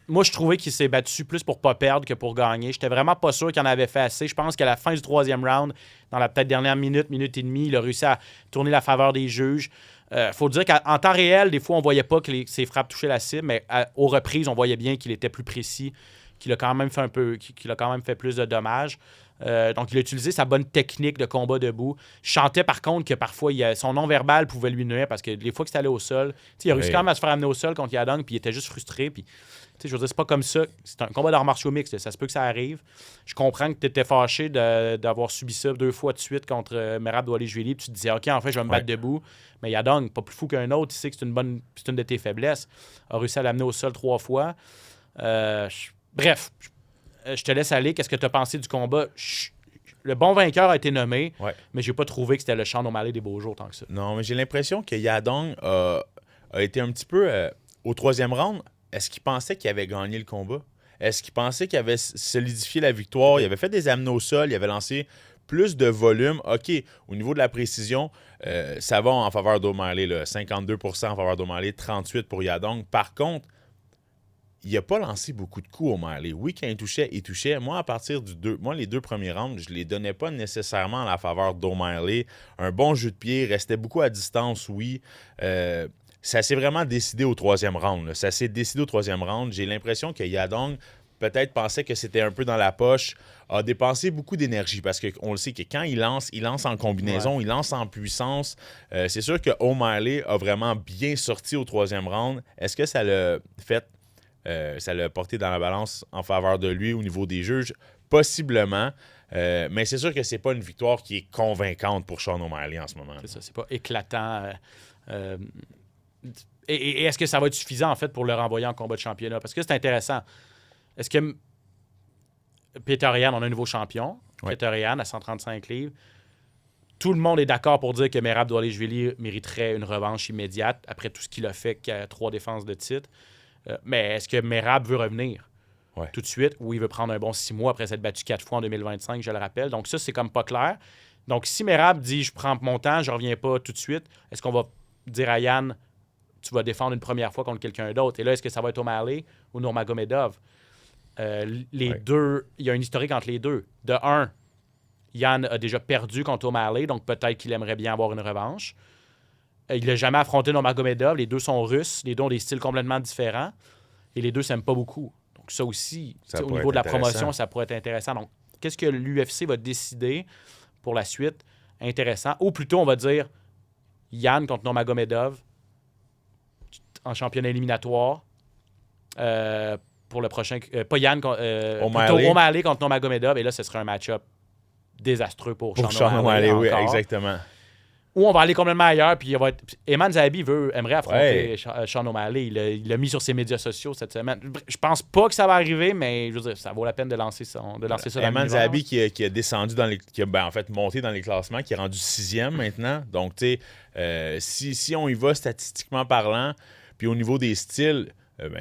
Moi, je trouvais qu'il s'est battu plus pour pas perdre que pour gagner. J'étais vraiment pas sûr qu'il en avait fait assez. Je pense qu'à la fin du 3e round, dans la peut-être dernière minute et demie, il a réussi à tourner la faveur des juges. Faut dire qu'en temps réel, des fois, on voyait pas que ses frappes touchaient la cible, mais aux reprises, on voyait bien qu'il était plus précis, qu'il a quand même fait plus de dommages. Donc, il a utilisé sa bonne technique de combat debout. Je sentais par contre que parfois, son non-verbal pouvait lui nuire parce que les fois que c'était allé au sol, il a réussi quand même à se faire amener au sol contre Yadong, puis il était juste frustré. Puis, je veux dire, c'est pas comme ça. C'est un combat d'arts martiaux mixtes. Ça se peut que ça arrive. Je comprends que tu étais fâché d'avoir subi ça 2 fois de suite contre Merab Dvalishvili. Puis tu te disais, OK, en fait, je vais me battre debout. Mais Yadong, pas plus fou qu'un autre. Il sait que c'est une de tes faiblesses. A réussi à l'amener au sol 3 fois. Bref, je te laisse aller. Qu'est-ce que tu as pensé du combat? Le bon vainqueur a été nommé, mais j'ai pas trouvé que c'était le Sean O'Malley des beaux jours tant que ça. Non, mais j'ai l'impression que Yadong a été un petit peu au 3e round. Est-ce qu'il pensait qu'il avait gagné le combat? Est-ce qu'il pensait qu'il avait solidifié la victoire? Il avait fait des amenés au sol, il avait lancé plus de volume. OK, au niveau de la précision, ça va en faveur d'O'Malley, 52% en faveur d'O'Malley, 38% pour Yadong. Par contre, il n'a pas lancé beaucoup de coups O'Malley. Oui, quand il touchait. Moi, à partir les 2 premiers rounds, je ne les donnais pas nécessairement à la faveur d'O'Malley. Un bon jeu de pied, restait beaucoup à distance, oui. Ça s'est vraiment décidé au 3e round. Là. Ça s'est décidé au 3e round. J'ai l'impression que Yadong peut-être pensait que c'était un peu dans la poche, a dépensé beaucoup d'énergie parce qu'on le sait que quand il lance en combinaison, il lance en puissance. C'est sûr que O'Malley a vraiment bien sorti au 3e round. Est-ce que ça l'a fait... ça l'a porté dans la balance en faveur de lui au niveau des juges? Possiblement. Mais c'est sûr que c'est pas une victoire qui est convaincante pour Sean O'Malley en ce moment. C'est ça, c'est pas éclatant Et est-ce que ça va être suffisant, en fait, pour le renvoyer en combat de championnat? Parce que c'est intéressant. Est-ce que Peter Yan, on a un nouveau champion, Peter Yan à 135 livres. Tout le monde est d'accord pour dire que Merab Dvalishvili mériterait une revanche immédiate après tout ce qu'il a fait, qu'il a 3 défenses de titre. Mais est-ce que Merab veut revenir tout de suite ou il veut prendre un bon 6 mois après s'être battu 4 fois en 2025, je le rappelle? Donc ça, c'est comme pas clair. Donc si Merab dit « je prends mon temps, je reviens pas tout de suite », est-ce qu'on va dire à Yan « tu vas défendre une première fois contre quelqu'un d'autre » et là, est-ce que ça va être O'Malley ou Nurmagomedov? Les deux, il y a une historique entre les deux. De un, Yan a déjà perdu contre O'Malley, donc peut-être qu'il aimerait bien avoir une revanche. Il n'a jamais affronté Nurmagomedov. Les deux sont russes. Les deux ont des styles complètement différents. Et les deux ne s'aiment pas beaucoup. Donc ça aussi, au niveau de la promotion, ça pourrait être intéressant. Donc, qu'est-ce que l'UFC va décider pour la suite? Intéressant. Ou plutôt, on va dire Yan contre Nurmagomedov en championnat éliminatoire. Pour le prochain... pas Yan, plutôt O'Malley contre Nurmagomedov. Et là, ce serait un match-up désastreux pour Sean O'Malley. Oui, exactement. Ou on va aller complètement ailleurs, puis il va être... Eman Zahabi aimerait affronter Sean O'Malley. Il l'a mis sur ses médias sociaux cette semaine. Je pense pas que ça va arriver, mais je veux dire, ça vaut la peine de lancer ça. Eman Zahabi qui a descendu qui a en fait monté dans les classements, qui est rendu 6e maintenant. Donc, tu sais, si on y va statistiquement parlant, puis au niveau des styles,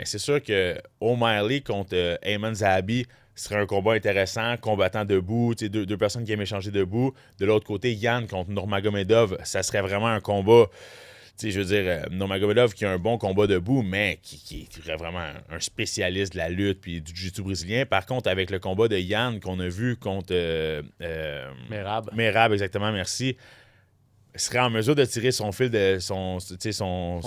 c'est sûr que O'Malley contre Eman Zahabi serait un combat intéressant, combattant debout, deux personnes qui aiment échanger debout. De l'autre côté, Yan contre Nurmagomedov, ça serait vraiment un combat, je veux dire, Nurmagomedov qui a un bon combat debout, mais qui est vraiment un spécialiste de la lutte puis du jiu-jitsu brésilien. Par contre, avec le combat de Yan qu'on a vu contre Merab, exactement, merci, serait en mesure de tirer son fil de son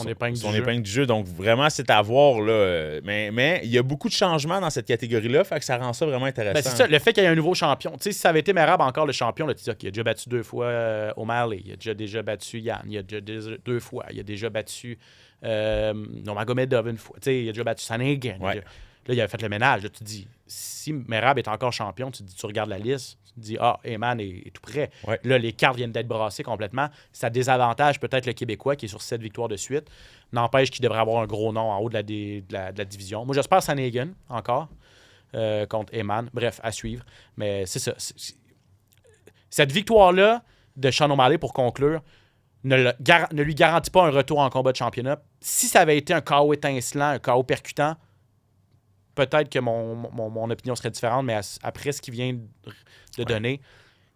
épingle du jeu. Donc, vraiment, c'est à voir. Là. Mais il y a beaucoup de changements dans cette catégorie-là, fait que ça rend ça vraiment intéressant. C'est ça, le fait qu'il y ait un nouveau champion. Tu sais, si ça avait été Merab encore le champion, là, tu dis, OK, il a déjà battu 2 fois O'Malley, il a déjà battu Yan, il a déjà 2 fois, il a déjà battu Nurmagomedov une fois, tu sais, il a déjà battu Sanagan. Là, il a fait le ménage. Là, tu te dis, si Merab est encore champion, tu regardes la liste, tu te dis, Eman est tout prêt. Là, les cartes viennent d'être brassées complètement. Ça désavantage peut-être le Québécois qui est sur 7 victoires de suite. N'empêche qu'il devrait avoir un gros nom en haut de la division. Moi, j'espère Sanagan encore contre Eman. Bref, à suivre. Mais c'est ça. Cette victoire-là de Sean O'Malley, pour conclure, ne lui garantit pas un retour en combat de championnat. Si ça avait été un KO étincelant, un KO percutant, peut-être que mon opinion serait différente, mais après ce qu'il vient de donner,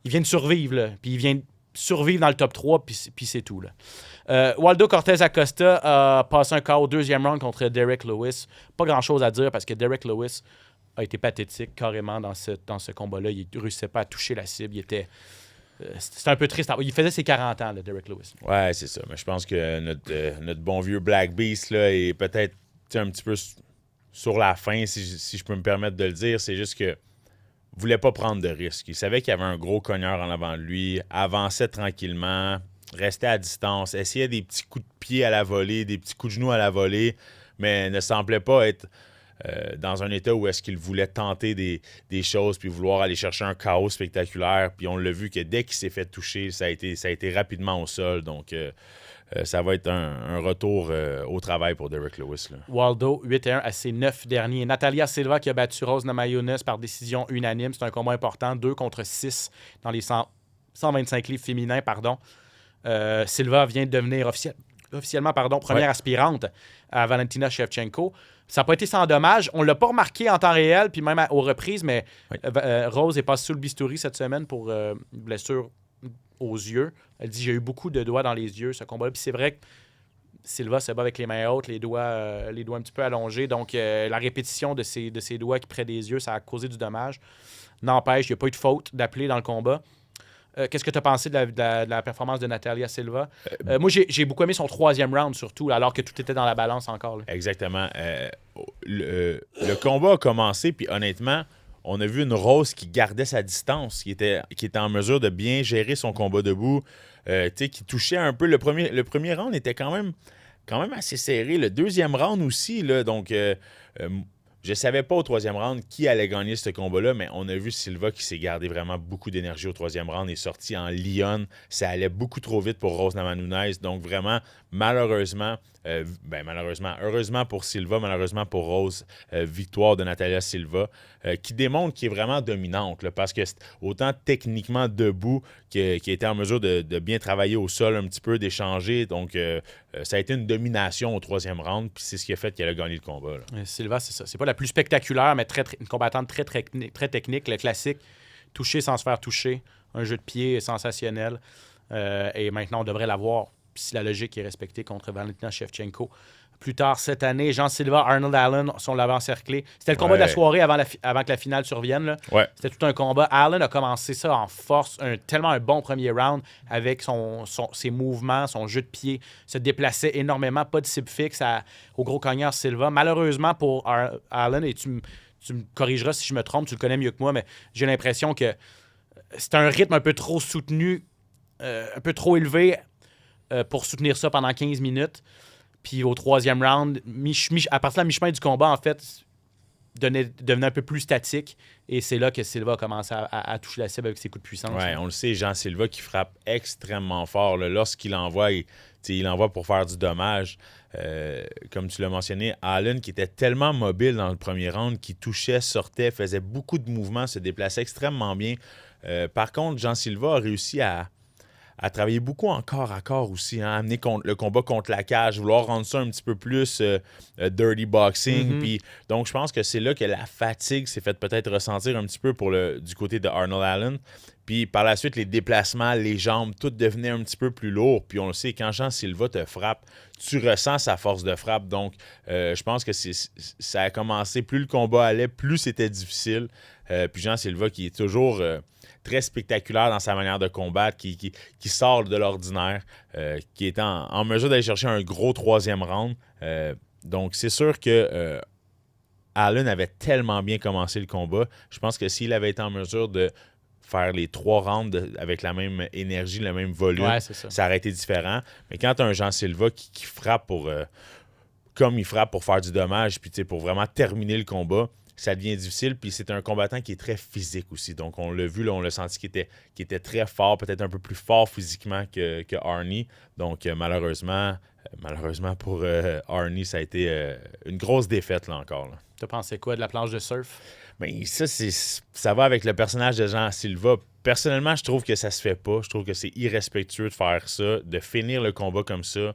il vient de survivre, là. Puis il vient de survivre dans le top 3, puis c'est tout, là. Waldo Cortez Acosta a passé un KO 2e round contre Derek Lewis. Pas grand-chose à dire parce que Derek Lewis a été pathétique carrément dans ce combat-là. Il ne réussissait pas à toucher la cible. C'était un peu triste. Il faisait ses 40 ans, là, Derek Lewis. Ouais, c'est ça. Mais je pense que notre bon vieux Black Beast là, est peut-être un petit peu sur la fin, si je peux me permettre de le dire. C'est juste que voulait pas prendre de risques. Il savait qu'il y avait un gros cogneur en avant de lui, avançait tranquillement, restait à distance, essayait des petits coups de pied à la volée, des petits coups de genoux à la volée, mais ne semblait pas être dans un état où est-ce qu'il voulait tenter des choses puis vouloir aller chercher un chaos spectaculaire. Puis on l'a vu que dès qu'il s'est fait toucher, ça a été rapidement au sol. Donc, ça va être un retour au travail pour Derek Lewis. Là. Waldo, 8-1 à ses 9 derniers. Natalia Silva qui a battu Rose Namajunas par décision unanime. C'est un combat important. 2 contre 6 dans les 125 livres féminins. Silva vient de devenir officiellement première aspirante à Valentina Shevchenko. Ça n'a pas été sans dommage. On ne l'a pas remarqué en temps réel, puis même aux reprises, mais Rose est passée sous le bistouri cette semaine pour blessure aux yeux. Elle dit « J'ai eu beaucoup de doigts dans les yeux, ce combat-là. » Puis c'est vrai que Silva se bat avec les mains hautes, les doigts un petit peu allongés. Donc, la répétition de ses doigts qui près des yeux, ça a causé du dommage. N'empêche, il n'y a pas eu de faute d'appeler dans le combat. Qu'est-ce que tu as pensé de la performance de Natalia Silva? Moi, j'ai beaucoup aimé son 3e round, surtout, alors que tout était dans la balance encore. Là. Exactement. Le combat a commencé, puis honnêtement, on a vu une Rose qui gardait sa distance, qui était en mesure de bien gérer son combat debout, qui touchait un peu. Le premier round était quand même assez serré. Le 2e round aussi, là, donc Je ne savais pas au troisième round qui allait gagner ce combat-là, mais on a vu Silva qui s'est gardé vraiment beaucoup d'énergie au troisième round, est sorti en lion. Ça allait beaucoup trop vite pour Rose Namajunas. Donc vraiment, malheureusement, heureusement pour Silva, malheureusement pour Rose, victoire de Natalia Silva, qui démontre qu'elle est vraiment dominante, là, parce que autant techniquement debout qui a été en mesure de bien travailler au sol un petit peu, d'échanger. Donc ça a été une domination au troisième round, puis c'est ce qui a fait qu'elle a gagné le combat. Là. Silva, c'est ça. C'est pas la plus spectaculaire, mais une combattante très technique, le classique, toucher sans se faire toucher, un jeu de pied sensationnel. Et maintenant, on devrait l'avoir, si la logique est respectée, contre Valentina Shevchenko. Plus tard cette année, Jean Silva, Arnold Allen sont l'avant encerclé. C'était le combat de la soirée avant que la finale survienne. Là. Ouais. C'était tout un combat. Allen a commencé ça en force, tellement un bon premier round avec ses mouvements, son jeu de pied, se déplaçait énormément, pas de cible fixe au gros cogneur Silva. Malheureusement pour Allen, et tu me corrigeras si je me trompe, tu le connais mieux que moi, mais j'ai l'impression que c'est un rythme un peu trop soutenu, un peu trop élevé pour soutenir ça pendant 15 minutes. Puis au troisième round, à partir de la mi-chemin du combat, en fait, devenait un peu plus statique. Et c'est là que Silva a commencé à toucher la cible avec ses coups de puissance. Oui, on le sait, Jean Silva qui frappe extrêmement fort. Là, lorsqu'il envoie, il envoie pour faire du dommage. Comme tu l'as mentionné, Allen qui était tellement mobile dans le premier round, qui touchait, sortait, faisait beaucoup de mouvements, se déplaçait extrêmement bien. Par contre, Jean Silva a réussi à travailler beaucoup en corps à corps aussi, hein, amener le combat contre la cage, vouloir rendre ça un petit peu plus dirty boxing. Puis, donc, je pense que c'est là que la fatigue s'est faite peut-être ressentir un petit peu du côté de Arnold Allen. Puis par la suite, les déplacements, les jambes, tout devenait un petit peu plus lourd. Puis on le sait, quand Jean Silva te frappe, tu ressens sa force de frappe. Donc, je pense que ça a commencé, plus le combat allait, plus c'était difficile. Puis Jean Silva qui est toujours très spectaculaire dans sa manière de combattre, qui sort de l'ordinaire, qui est en mesure d'aller chercher un gros troisième round. Donc, c'est sûr que Allen avait tellement bien commencé le combat. Je pense que s'il avait été en mesure de faire les 3 rounds avec la même énergie, le même volume, ça aurait été différent. Mais quand tu as un Jean Silva qui frappe comme il frappe pour faire du dommage, puis pour vraiment terminer le combat, ça devient difficile. Puis c'est un combattant qui est très physique aussi. Donc on l'a vu, là, on l'a senti qu'il était très fort, peut-être un peu plus fort physiquement que Arnie. Donc malheureusement pour Arnie, ça a été une grosse défaite là encore. Tu as pensé quoi de la planche de surf? Bien, ça va avec le personnage de Jean Silva. Personnellement, je trouve que ça se fait pas. Je trouve que c'est irrespectueux de faire ça, de finir le combat comme ça.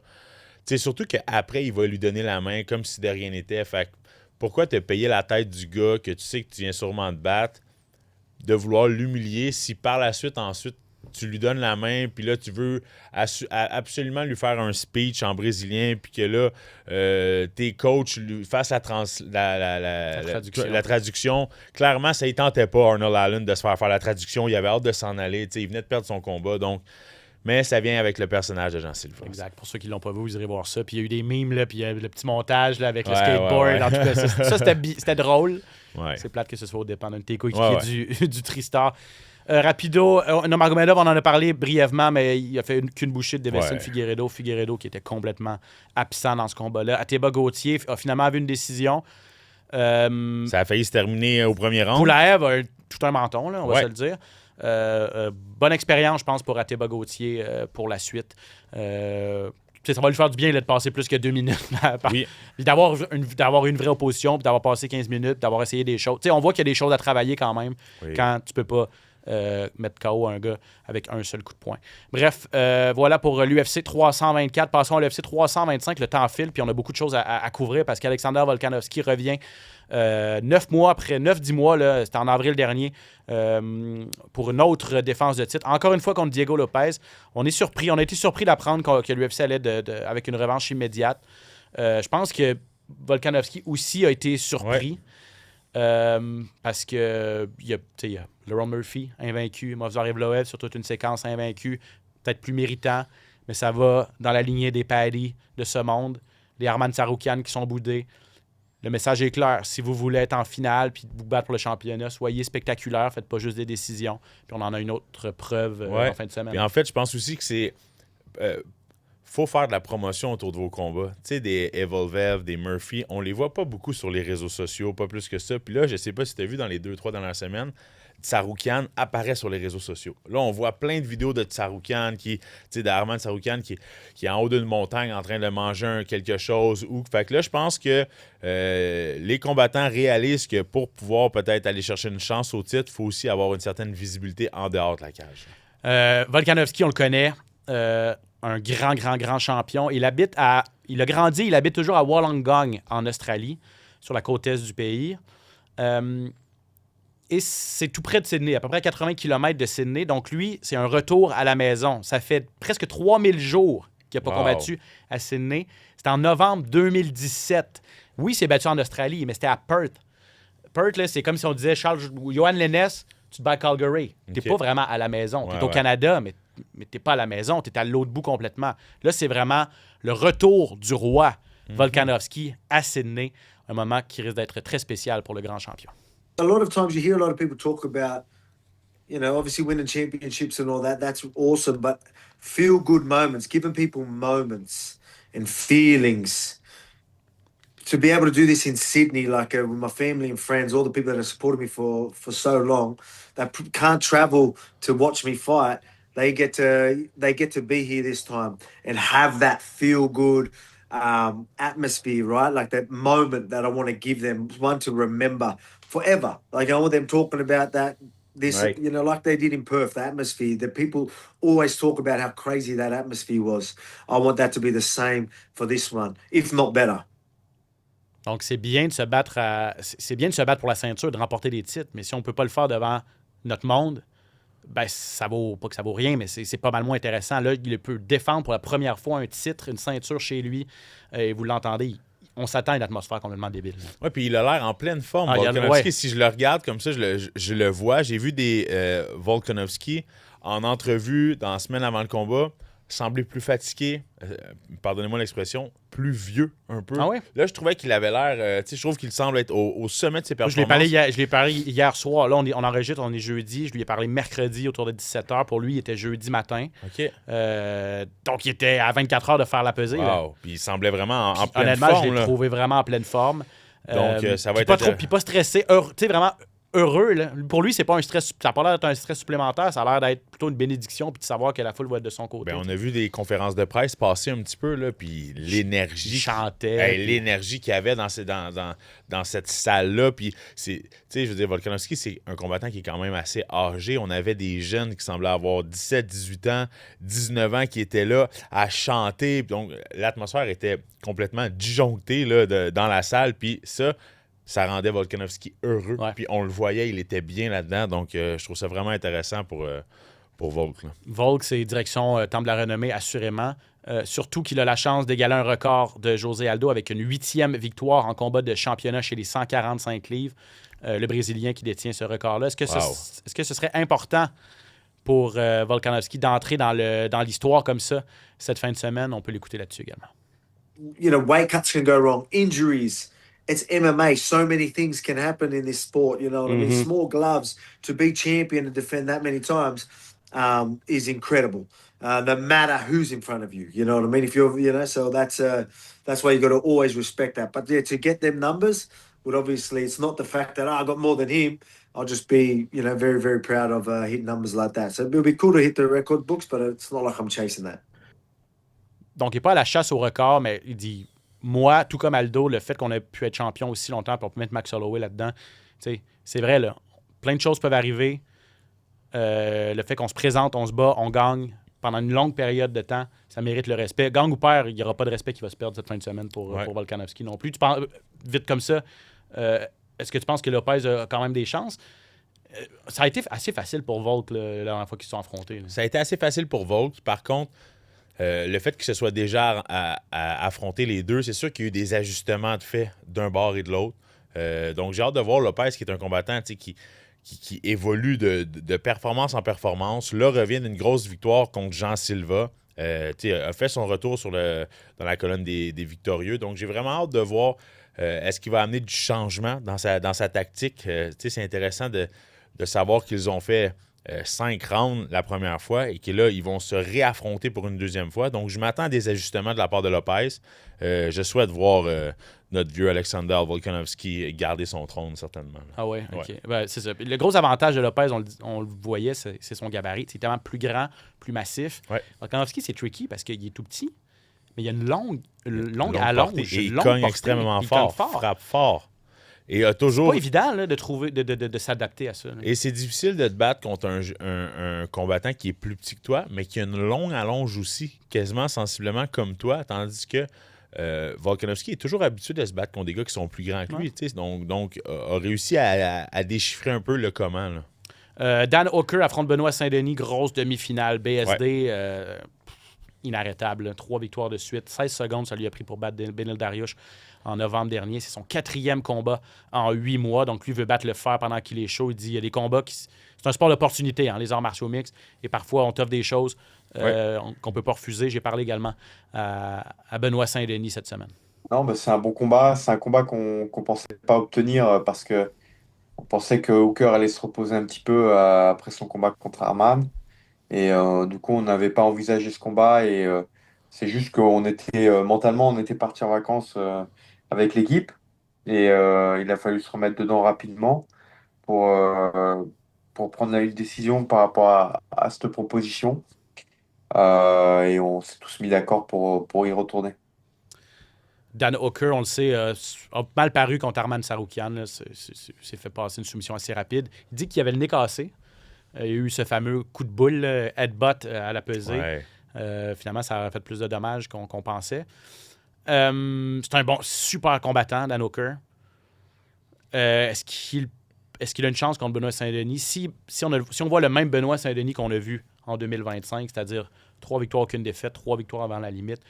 T'sais, surtout qu'après, il va lui donner la main comme si de rien n'était. Fait pourquoi te payer la tête du gars que tu sais que tu viens sûrement te battre, de vouloir l'humilier si par la suite, ensuite, tu lui donnes la main, puis là, tu veux absolument lui faire un speech en brésilien, puis que là, tes coachs lui fassent la traduction. Clairement, ça ne tentait pas, Arnold Allen, de se faire la traduction. Il avait hâte de s'en aller. Il venait de perdre son combat, donc... Mais ça vient avec le personnage de Jean Silva. Exact. Pour ceux qui ne l'ont pas vu, vous irez voir ça. Puis il y a eu des memes, là, puis il y a le petit montage là, avec le skateboard. En tout cas, ça c'était drôle. Ouais. C'est plate que ce soit au dépend d'un de tes coéquipiers du Tristar. Rapido, Nurmagomedov, on en a parlé brièvement, mais il a fait qu'une bouchée de Deiveson Figueiredo. Figueiredo qui était complètement absent dans ce combat-là. Ateba Gauthier a finalement vu une décision. Ça a failli se terminer au premier round. Poulaev a tout un menton, là, on va se le dire. Bonne expérience, je pense, pour Ateba Gauthier pour la suite. Ça va lui faire du bien là, de passer plus que 2 minutes. Puis d'avoir une vraie opposition, puis d'avoir passé 15 minutes, d'avoir essayé des choses. On voit qu'il y a des choses à travailler quand même quand tu peux pas mettre KO un gars avec un seul coup de poing. Bref, voilà pour l'UFC 324. Passons à l'UFC 325. Le temps file, puis on a beaucoup de choses à couvrir parce qu'Alexander Volkanovski revient 9 mois après, 9-10 mois, là, c'était en avril dernier, pour une autre défense de titre. Encore une fois contre Diego Lopez. On a été surpris d'apprendre que l'UFC allait avec une revanche immédiate. Je pense que Volkanovski aussi a été surpris. Parce que il y a Lerone Murphy, invaincu, Movsar Evloev sur toute une séquence invaincu, peut-être plus méritant, mais ça va dans la lignée des Paddy de ce monde, les Arman Tsarukyan qui sont boudés. Le message est clair. Si vous voulez être en finale puis vous battre pour le championnat, soyez spectaculaire, faites pas juste des décisions. Puis on en a une autre preuve en fin de semaine. Et en fait, je pense aussi que c'est... faut faire de la promotion autour de vos combats. Tu sais, des Evolvev, des Murphy, on les voit pas beaucoup sur les réseaux sociaux, pas plus que ça. Puis là, je sais pas si tu as vu dans les 2-3 dernières semaines, Tsarukyan apparaît sur les réseaux sociaux. Là, on voit plein de vidéos de Tsarukyan, d'Arman Tsarukyan qui est en haut d'une montagne en train de manger quelque chose. Fait que là, je pense que les combattants réalisent que pour pouvoir peut-être aller chercher une chance au titre, il faut aussi avoir une certaine visibilité en dehors de la cage. Volkanovski, on le connaît. Un grand champion. Il a grandi, il habite toujours à Wollongong, en Australie, sur la côte est du pays. Et c'est tout près de Sydney, à peu près 80 km de Sydney. Donc, lui, c'est un retour à la maison. Ça fait presque 3000 jours qu'il n'a pas combattu à Sydney. C'était en novembre 2017. Oui, il s'est battu en Australie, mais c'était à Perth. Perth, là, c'est comme si on disait Johan Lennes, tu te bats à Calgary. Tu n'es pas vraiment à la maison. Tu es au Canada, mais tu n'es pas à la maison. Tu es à l'autre bout complètement. Là, c'est vraiment le retour du roi Volkanovski à Sydney. Un moment qui risque d'être très spécial pour le grand champion. A lot of times you hear a lot of people talk about, obviously winning championships and all that. That's awesome. But feel-good moments, giving people moments and feelings. To be able to do this in Sydney, like with my family and friends, all the people that have supported me for so long, that can't travel to watch me fight, they get to be here this time and have that feel-good atmosphere, right? Like that moment that I want to give them, one to remember forever. Like I want them talking about that, right. Like they did in Perth, the atmosphere. The people always talk about how crazy that atmosphere was. I want that to be the same for this one, if not better. Donc, c'est bien de se battre pour la ceinture, de remporter des titres, mais si on ne peut pas le faire devant notre monde, ben ça vaut pas que ça vaut rien, mais c'est pas mal moins intéressant. Là, il peut défendre pour la première fois un titre, une ceinture chez lui, et vous l'entendez, on s'attend à une atmosphère complètement débile. Oui, puis il a l'air en pleine forme, Volkanovski. Si je le regarde comme ça, je le vois. J'ai vu des Volkanovski en entrevue dans la semaine avant le combat, semblait plus fatigué, pardonnez-moi l'expression, plus vieux un peu. Ah ouais? Là, je trouvais qu'il avait l'air, je trouve qu'il semble être au sommet de ses performances. Je l'ai parlé hier soir. Là, on enregistre, on est jeudi. Je lui ai parlé mercredi autour de 17h. Pour lui, il était jeudi matin. OK. Donc, il était à 24 heures de faire la pesée. Wow. Puis il semblait vraiment en pleine honnêtement, forme. Je l'ai trouvé vraiment en pleine forme. Donc, ça va être... Puis pas stressé. Tu sais, vraiment... heureux. Là. Pour lui, c'est pas un stress. Ça n'a pas l'air d'être un stress supplémentaire. Ça a l'air d'être plutôt une bénédiction puis de savoir que la foule va être de son côté. Ben, on a vu des conférences de presse passer un petit peu, là, puis l'énergie. Il chantait. L'énergie qu'il y avait dans cette salle-là. Puis, tu sais, je veux dire, Volkanovski, c'est un combattant qui est quand même assez âgé. On avait des jeunes qui semblaient avoir 17, 18 ans, 19 ans qui étaient là à chanter. Donc, l'atmosphère était complètement disjonctée là, dans la salle. Puis ça rendait Volkanovski heureux. Ouais. Puis on le voyait, il était bien là-dedans. Donc, je trouve ça vraiment intéressant pour Volk. Là. Volk, c'est direction Temple de la Renommée, assurément. Surtout qu'il a la chance d'égaler un record de José Aldo avec une 8e victoire en combat de championnat chez les 145 livres. Le Brésilien qui détient ce record-là. Est-ce que ce serait important pour Volkanovski d'entrer dans l'histoire comme ça cette fin de semaine? On peut l'écouter là-dessus également. Weight cuts can go wrong. Injuries. It's MMA. So many things can happen in this sport. You know what I mean? Small gloves to be champion and defend that many times is incredible. No matter who's in front of you. You know what I mean? If you're, so that's why you got to always respect that. But yeah, to get them numbers, would obviously it's not the fact that I got more than him. I'll just be, very, very proud of hitting numbers like that. So it'll be cool to hit the record books, but it's not like I'm chasing that. Donc, il n'est pas à la chasse au record, mais il dit. Moi, tout comme Aldo, le fait qu'on ait pu être champion aussi longtemps, puis on peut mettre Max Holloway là-dedans, c'est vrai, là, plein de choses peuvent arriver. Le fait qu'on se présente, on se bat, on gagne pendant une longue période de temps, ça mérite le respect. Gagne ou perd, il n'y aura pas de respect qui va se perdre cette fin de semaine pour Volkanovski non plus. Tu penses, vite comme ça, est-ce que tu penses que Lopez a quand même des chances? Ça a été assez facile pour Volk la dernière fois qu'ils se sont affrontés. Là. Ça a été assez facile pour Volk. Par contre, le fait que ce soit déjà à affronter les deux, c'est sûr qu'il y a eu des ajustements de fait d'un bord et de l'autre. Donc, j'ai hâte de voir Lopez, qui est un combattant qui évolue de performance en performance. Là, revient d'une grosse victoire contre Jean Silva. A fait son retour dans la colonne des victorieux. Donc, j'ai vraiment hâte de voir est-ce qu'il va amener du changement dans sa tactique. C'est intéressant de savoir qu'ils ont fait 5 rounds la première fois et que là, ils vont se réaffronter pour une deuxième fois. Donc, je m'attends à des ajustements de la part de Lopez. Je souhaite voir notre vieux Alexander Volkanovski garder son trône, certainement. Ah ouais, OK. Ben, c'est ça. Le gros avantage de Lopez, on le voyait, c'est son gabarit. C'est tellement plus grand, plus massif. Ouais. Volkanovski, c'est tricky parce qu'il est tout petit, mais il y a une longue portée. Et il cogne extrêmement fort, frappe fort. Et a toujours... C'est pas évident là, de trouver, de s'adapter à ça. Là. Et c'est difficile de te battre contre un combattant qui est plus petit que toi, mais qui a une longue allonge aussi, quasiment sensiblement comme toi, tandis que Volkanovski est toujours habitué de se battre contre des gars qui sont plus grands que lui. Donc a réussi à déchiffrer un peu le comment. Là. Dan Hooker affronte Benoît Saint-Denis, grosse demi-finale. BSD, inarrêtable. 3 victoires de suite. 16 secondes, ça lui a pris pour battre Beneil Dariush en novembre dernier. C'est son 4e combat en 8 mois. Donc, lui veut battre le fer pendant qu'il est chaud. Il dit il y a des combats qui... C'est un sport d'opportunité, les arts martiaux mixtes. Et parfois, on t'offre des choses qu'on ne peut pas refuser. J'ai parlé également à Benoît Saint-Denis cette semaine. Non, c'est un bon combat. C'est un combat qu'on ne pensait pas obtenir parce qu'on pensait que Hooker allait se reposer un petit peu après son combat contre Arman. Et du coup, on n'avait pas envisagé ce combat. Et c'est juste qu'on était mentalement, on était parti en vacances avec l'équipe. Et il a fallu se remettre dedans rapidement pour prendre une décision par rapport à cette proposition. Et on s'est tous mis d'accord pour y retourner. Dan Hooker, on le sait, a mal paru contre Arman Tsarukyan. S'est fait passer une soumission assez rapide. Il dit qu'il avait le nez cassé. Il y a eu ce fameux coup de boule, headbutt à la pesée. Ouais. Finalement, ça a fait plus de dommages qu'on pensait. C'est un super combattant, Dan Hooker. Est-ce qu'il a une chance contre Benoît Saint-Denis? Si on voit le même Benoît Saint-Denis qu'on a vu en 2025, c'est-à-dire 3 victoires, aucune défaite, 3 victoires avant la limite,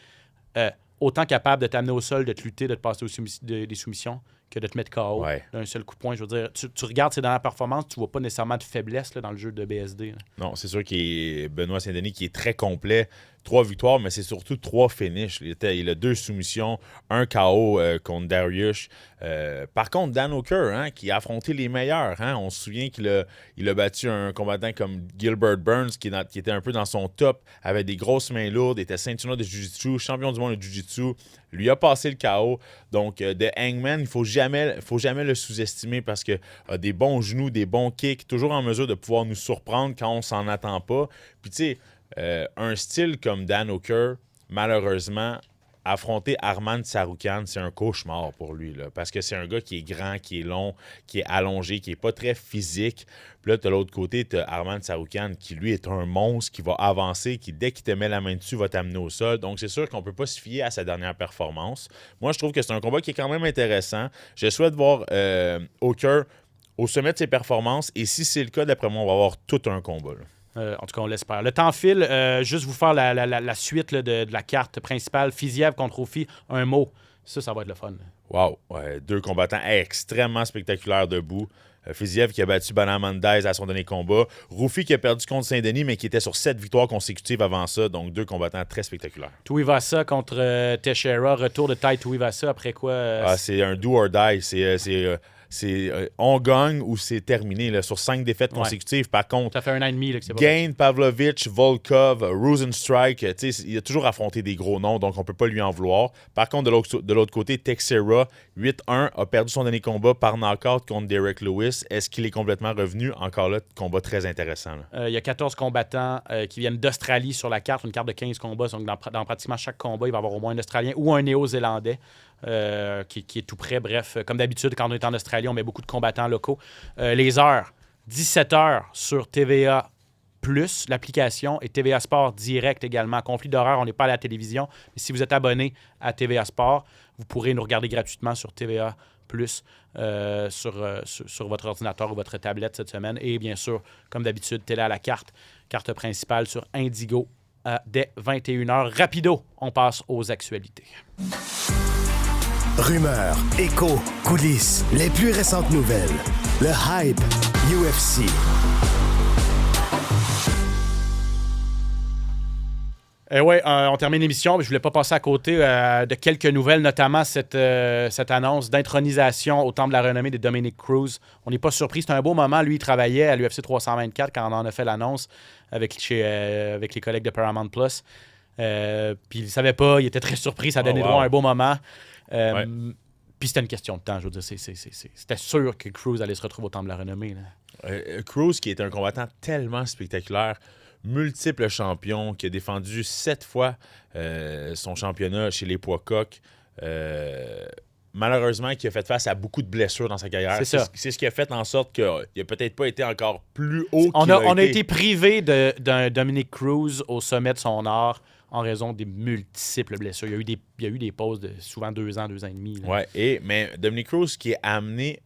autant capable de t'amener au sol, de te lutter, de te passer des soumissions, que de te mettre KO d'un seul coup de poing. Je veux dire, tu regardes ses dernières performances, tu vois pas nécessairement de faiblesse là, dans le jeu de BSD. Là. Non, c'est sûr qu'il est Benoît Saint-Denis qui est très complet. 3 victoires, mais c'est surtout 3 finishes. Il a 2 soumissions, 1 KO contre Dariush. Par contre, Dan Hooker, qui a affronté les meilleurs. On se souvient qu'il a battu un combattant comme Gilbert Burns, qui était un peu dans son top, avait des grosses mains lourdes, était ceinture de Jiu-Jitsu, champion du monde de Jiu-Jitsu. Lui a passé le KO. Donc, de Hangman, il ne faut jamais le sous-estimer parce qu'il a des bons genoux, des bons kicks, toujours en mesure de pouvoir nous surprendre quand on s'en attend pas. Puis, tu sais, un style comme Dan Hooker, malheureusement, affronter Arman Tsarukyan, c'est un cauchemar pour lui. Là, parce que c'est un gars qui est grand, qui est long, qui est allongé, qui n'est pas très physique. Puis là, de l'autre côté, tu as Arman Tsarukyan qui, lui, est un monstre, qui va avancer, qui, dès qu'il te met la main dessus, va t'amener au sol. Donc, c'est sûr qu'on ne peut pas se fier à sa dernière performance. Moi, je trouve que c'est un combat qui est quand même intéressant. Je souhaite voir Hooker au sommet de ses performances. Et si c'est le cas, d'après moi, on va avoir tout un combat. Là. En tout cas, on l'espère. Le temps file. Juste vous faire la suite là, de la carte principale. Fiziev contre Roufi. Un mot. Ça va être le fun. Wow. Ouais, 2 combattants extrêmement spectaculaires debout. Fiziev qui a battu Banamandez à son dernier combat. Roufi qui a perdu contre Saint-Denis, mais qui était sur 7 victoires consécutives avant ça. Donc, 2 combattants très spectaculaires. Tuivasa contre Teixeira. Retour de Tai Tuivasa. Après quoi? C'est un do or die. On gagne ou c'est terminé là, sur 5 défaites consécutives. Par contre, ça fait 1 an et demi là, que c'est pas Gain, Pavlovich, Volkov, Rosenstrike, il a toujours affronté des gros noms, donc on ne peut pas lui en vouloir. Par contre, de l'autre côté, Teixeira, 8-1, a perdu son dernier combat par knockout contre Derek Lewis. Est-ce qu'il est complètement revenu? Encore là, combat très intéressant. Il y a 14 combattants qui viennent d'Australie sur la carte, une carte de 15 combats. Donc, dans pratiquement chaque combat, il va y avoir au moins un Australien ou un Néo-Zélandais. Qui est tout près. Bref, comme d'habitude, quand on est en Australie, on met beaucoup de combattants locaux. Les heures, 17h sur TVA+, l'application, et TVA Sport Direct également. Conflit d'horaire, on n'est pas à la télévision, mais si vous êtes abonné à TVA Sport, vous pourrez nous regarder gratuitement sur TVA+, sur votre ordinateur ou votre tablette cette semaine. Et bien sûr, comme d'habitude, télé à la carte principale sur Indigo dès 21h. Rapido, on passe aux actualités. Rumeurs, échos, coulisses, les plus récentes nouvelles. Le hype UFC. Oui, on termine l'émission, mais je voulais pas passer à côté de quelques nouvelles, notamment cette annonce d'intronisation au Temple de la renommée de Dominic Cruz. On n'est pas surpris, c'est un beau moment. Lui, il travaillait à l'UFC 324 quand on en a fait l'annonce avec les collègues de Paramount+. Puis il ne savait pas, il était très surpris, ça donnait droit à un beau moment. Puis c'était une question de temps, je veux dire. C'était sûr que Cruz allait se retrouver au Temple de la renommée. Cruz, qui est un combattant tellement spectaculaire, multiple champion, qui a défendu 7 fois son championnat chez les poids coqs. Malheureusement, qui a fait face à beaucoup de blessures dans sa carrière. C'est ce qui a fait en sorte qu'il n'a peut-être pas été encore plus haut qu'il on a été privé d'un Dominic Cruz au sommet de son art en raison des multiples blessures. Il y a eu des pauses de souvent 2 ans, 2 ans et demi. Oui, mais Dominic Cruz qui a amené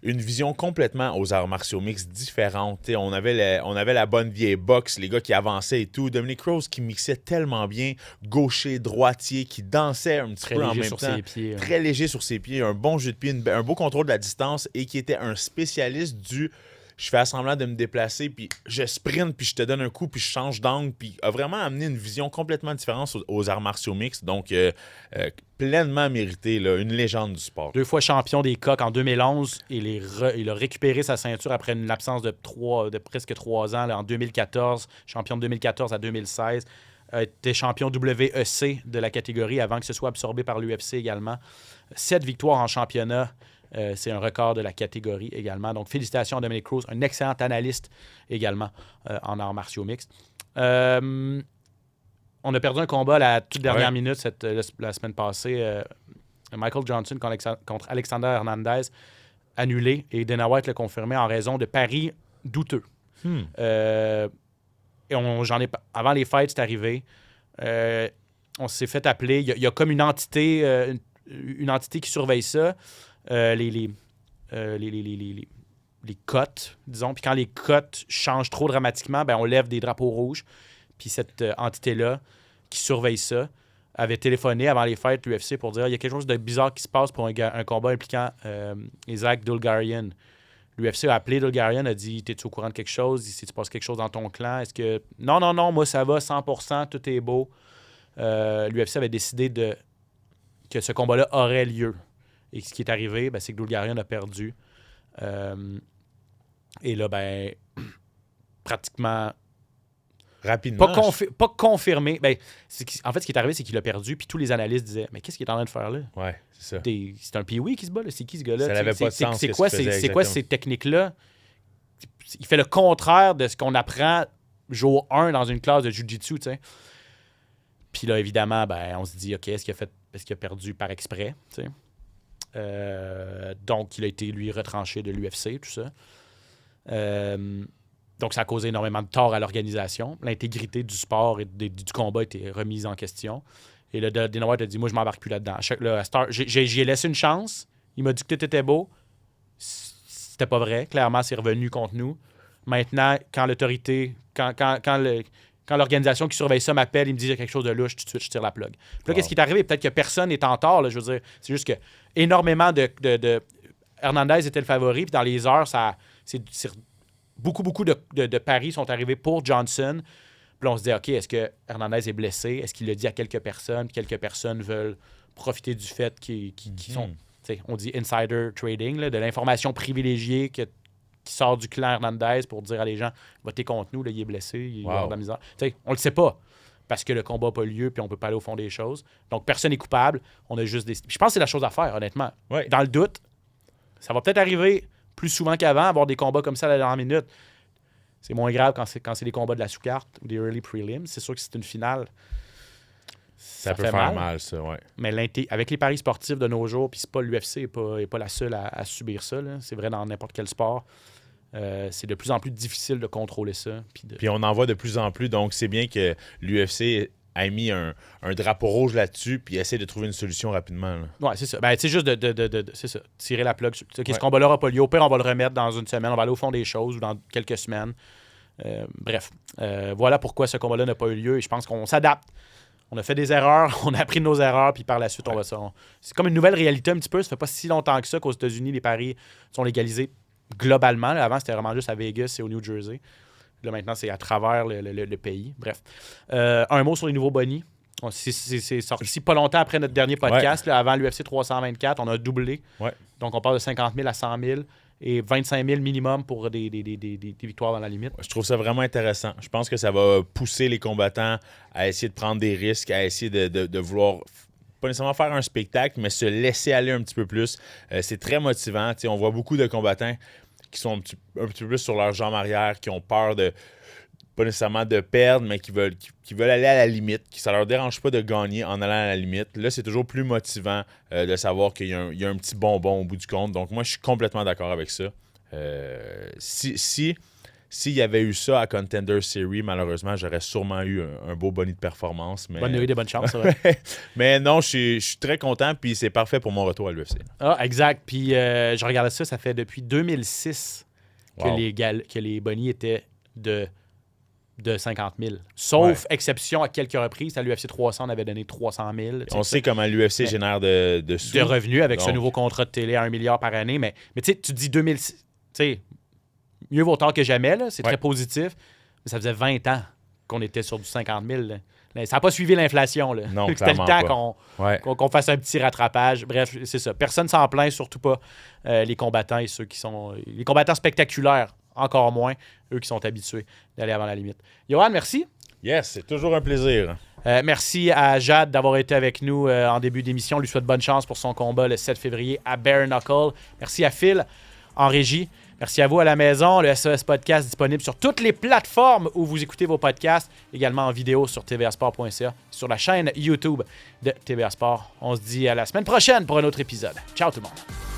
une vision complètement aux arts martiaux mixtes différente. On avait la bonne vieille boxe, les gars qui avançaient et tout. Dominic Cruz qui mixait tellement bien, gaucher, droitier, qui dansait un petit peu en même temps. Très léger sur ses pieds, un bon jeu de pied, un beau contrôle de la distance et qui était un spécialiste du... Je fais semblant de me déplacer, puis je sprint, puis je te donne un coup, puis je change d'angle, puis a vraiment amené une vision complètement différente aux arts martiaux mixtes. Donc, pleinement mérité, là, une légende du sport. 2 fois champion des coqs en 2011. Il a récupéré sa ceinture après une absence de presque 3 ans, là, en 2014. Champion de 2014 à 2016. A été champion WEC de la catégorie avant que ce soit absorbé par l'UFC également. 7 victoires en championnat. C'est un record de la catégorie également. Donc, félicitations à Dominic Cruz, un excellent analyste également en arts martiaux mixtes. On a perdu un combat à la toute dernière minute la semaine passée. Michael Johnson contre Alexander Hernandez, annulé. Et Dana White l'a confirmé en raison de paris douteux. Et avant les fights, c'est arrivé. On s'est fait appeler. Il y a comme une entité qui surveille ça. Les cotes, disons. Puis quand les cotes changent trop dramatiquement, on lève des drapeaux rouges. Puis cette entité-là, qui surveille ça, avait téléphoné avant les fights de l'UFC pour dire il y a quelque chose de bizarre qui se passe pour un combat impliquant Isaac Dulgarian. L'UFC a appelé Dulgarian, a dit t'es-tu au courant de quelque chose? Il se passe quelque chose dans ton clan? Est-ce que. Non, moi ça va, 100%, tout est beau. L'UFC avait décidé que ce combat-là aurait lieu. Et ce qui est arrivé, c'est que Dulgarian a perdu. Et là, pratiquement... Rapidement. Pas confirmé. En fait, ce qui est arrivé, c'est qu'il a perdu. Puis tous les analystes disaient mais qu'est-ce qu'il est en train de faire là? Ouais, c'est ça. C'est un Pee-Wee qui se bat, là. C'est qui ce gars-là? Ça n'avait pas de sens. C'est quoi ces techniques-là? Il fait le contraire de ce qu'on apprend jour 1 dans une classe de Jiu-Jitsu, tu sais. Puis là, évidemment, on se dit OK, est-ce qu'il a perdu par exprès, tu sais? Donc, il a été, lui, retranché de l'UFC, tout ça. Donc, ça a causé énormément de tort à l'organisation. L'intégrité du sport et du combat a été remise en question. Et là, Dana White a dit, moi, je m'embarque plus là-dedans. J'y ai laissé une chance. Il m'a dit que tout était beau. C'était pas vrai. Clairement, c'est revenu contre nous. Maintenant, quand l'autorité... Quand l'organisation qui surveille ça m'appelle, il me dit qu'il y a quelque chose de louche, tout de suite, je tire la plug. Puis là, qu'est-ce qui est arrivé? Peut-être que personne n'est en tort. Là, je veux dire, c'est juste que énormément de Hernandez était le favori, puis dans les heures, beaucoup de paris sont arrivés pour Johnson. Puis là, on se dit, OK, est-ce que Hernandez est blessé? Est-ce qu'il l'a dit à quelques personnes? Puis quelques personnes veulent profiter du fait qu'ils sont, on dit insider trading, là, de l'information privilégiée qui sort du clan Hernandez pour dire à les gens, votez contre nous, là, il est blessé, il va avoir de la misère. On le sait pas, parce que le combat n'a pas lieu, puis on peut pas aller au fond des choses. Donc, personne n'est coupable. On a juste je pense que c'est la chose à faire, honnêtement. Ouais. Dans le doute, ça va peut-être arriver plus souvent qu'avant, avoir des combats comme ça à la dernière minute. C'est moins grave quand c'est des combats de la sous-carte ou des early prelims. C'est sûr que c'est une finale. Ça peut faire mal, ça, ouais. Mais avec les paris sportifs de nos jours, puis c'est pas l'UFC n'est pas la seule à subir ça. Là. C'est vrai dans n'importe quel sport. C'est de plus en plus difficile de contrôler ça. Puis on en voit de plus en plus. Donc, c'est bien que l'UFC a mis un drapeau rouge là-dessus puis essaie de trouver une solution rapidement. Oui, c'est ça. C'est juste c'est ça, tirer la plug. Ce combat-là n'aura pas lieu. Au pire, on va le remettre dans une semaine. On va aller au fond des choses ou dans quelques semaines. Bref. Voilà pourquoi ce combat-là n'a pas eu lieu. Et je pense qu'on s'adapte. On a fait des erreurs, on a appris de nos erreurs, puis par la suite, c'est comme une nouvelle réalité un petit peu. Ça fait pas si longtemps que ça qu'aux États-Unis, les paris sont légalisés globalement. Là, avant, c'était vraiment juste à Vegas et au New Jersey. Là, maintenant, c'est à travers le pays. Bref. Un mot sur les nouveaux bonnies. C'est sorti pas longtemps après notre dernier podcast. Là, avant l'UFC 324, on a doublé. Ouais. Donc, on parle de 50 000 à 100 000 et 25 000 minimum pour des victoires dans la limite. Je trouve ça vraiment intéressant. Je pense que ça va pousser les combattants à essayer de prendre des risques, à essayer de vouloir pas nécessairement faire un spectacle, mais se laisser aller un petit peu plus. C'est très motivant. On voit beaucoup de combattants qui sont un petit peu plus sur leur jambe arrière, qui ont peur de pas nécessairement de perdre, mais qui veulent aller à la limite, qui ça leur dérange pas de gagner en allant à la limite. Là, c'est toujours plus motivant de savoir qu'il y a un petit bonbon au bout du compte. Donc, moi, je suis complètement d'accord avec ça. S'il y avait eu ça à Contender Series, malheureusement, j'aurais sûrement eu un beau bonus de performance. Mais... Bonne nuit, des bonnes chances, c'est vrai. Mais non, je suis très content, puis c'est parfait pour mon retour à l'UFC. Ah, exact. Puis, je regardais ça fait depuis 2006 Wow. que les bonnies étaient de 50 000. Sauf exception à quelques reprises. À l'UFC 300, on avait donné 300 000. On sait comment l'UFC génère de sous. De revenus avec ce Donc, nouveau contrat de télé à 1 milliard par année. Mais tu sais, tu dis 2006. Tu sais, mieux vaut tard que jamais. Là. C'est très positif. Mais ça faisait 20 ans qu'on était sur du 50 000. Là. Ça n'a pas suivi l'inflation. Là. Non, c'était le temps pas. qu'on fasse un petit rattrapage. Bref, c'est ça. Personne s'en plaint, surtout pas les combattants et ceux qui sont... Les combattants spectaculaires, encore moins, eux qui sont habitués d'aller avant la limite. Johan, merci. Yes, c'est toujours un plaisir. Merci à Jade d'avoir été avec nous en début d'émission. On lui souhaite bonne chance pour son combat le 7 février à Bare Knuckle. Merci à Phil en régie. Merci à vous à la maison. Le SES Podcast disponible sur toutes les plateformes où vous écoutez vos podcasts, également en vidéo sur tvasport.ca, sur la chaîne YouTube de TVA Sport. On se dit à la semaine prochaine pour un autre épisode. Ciao tout le monde.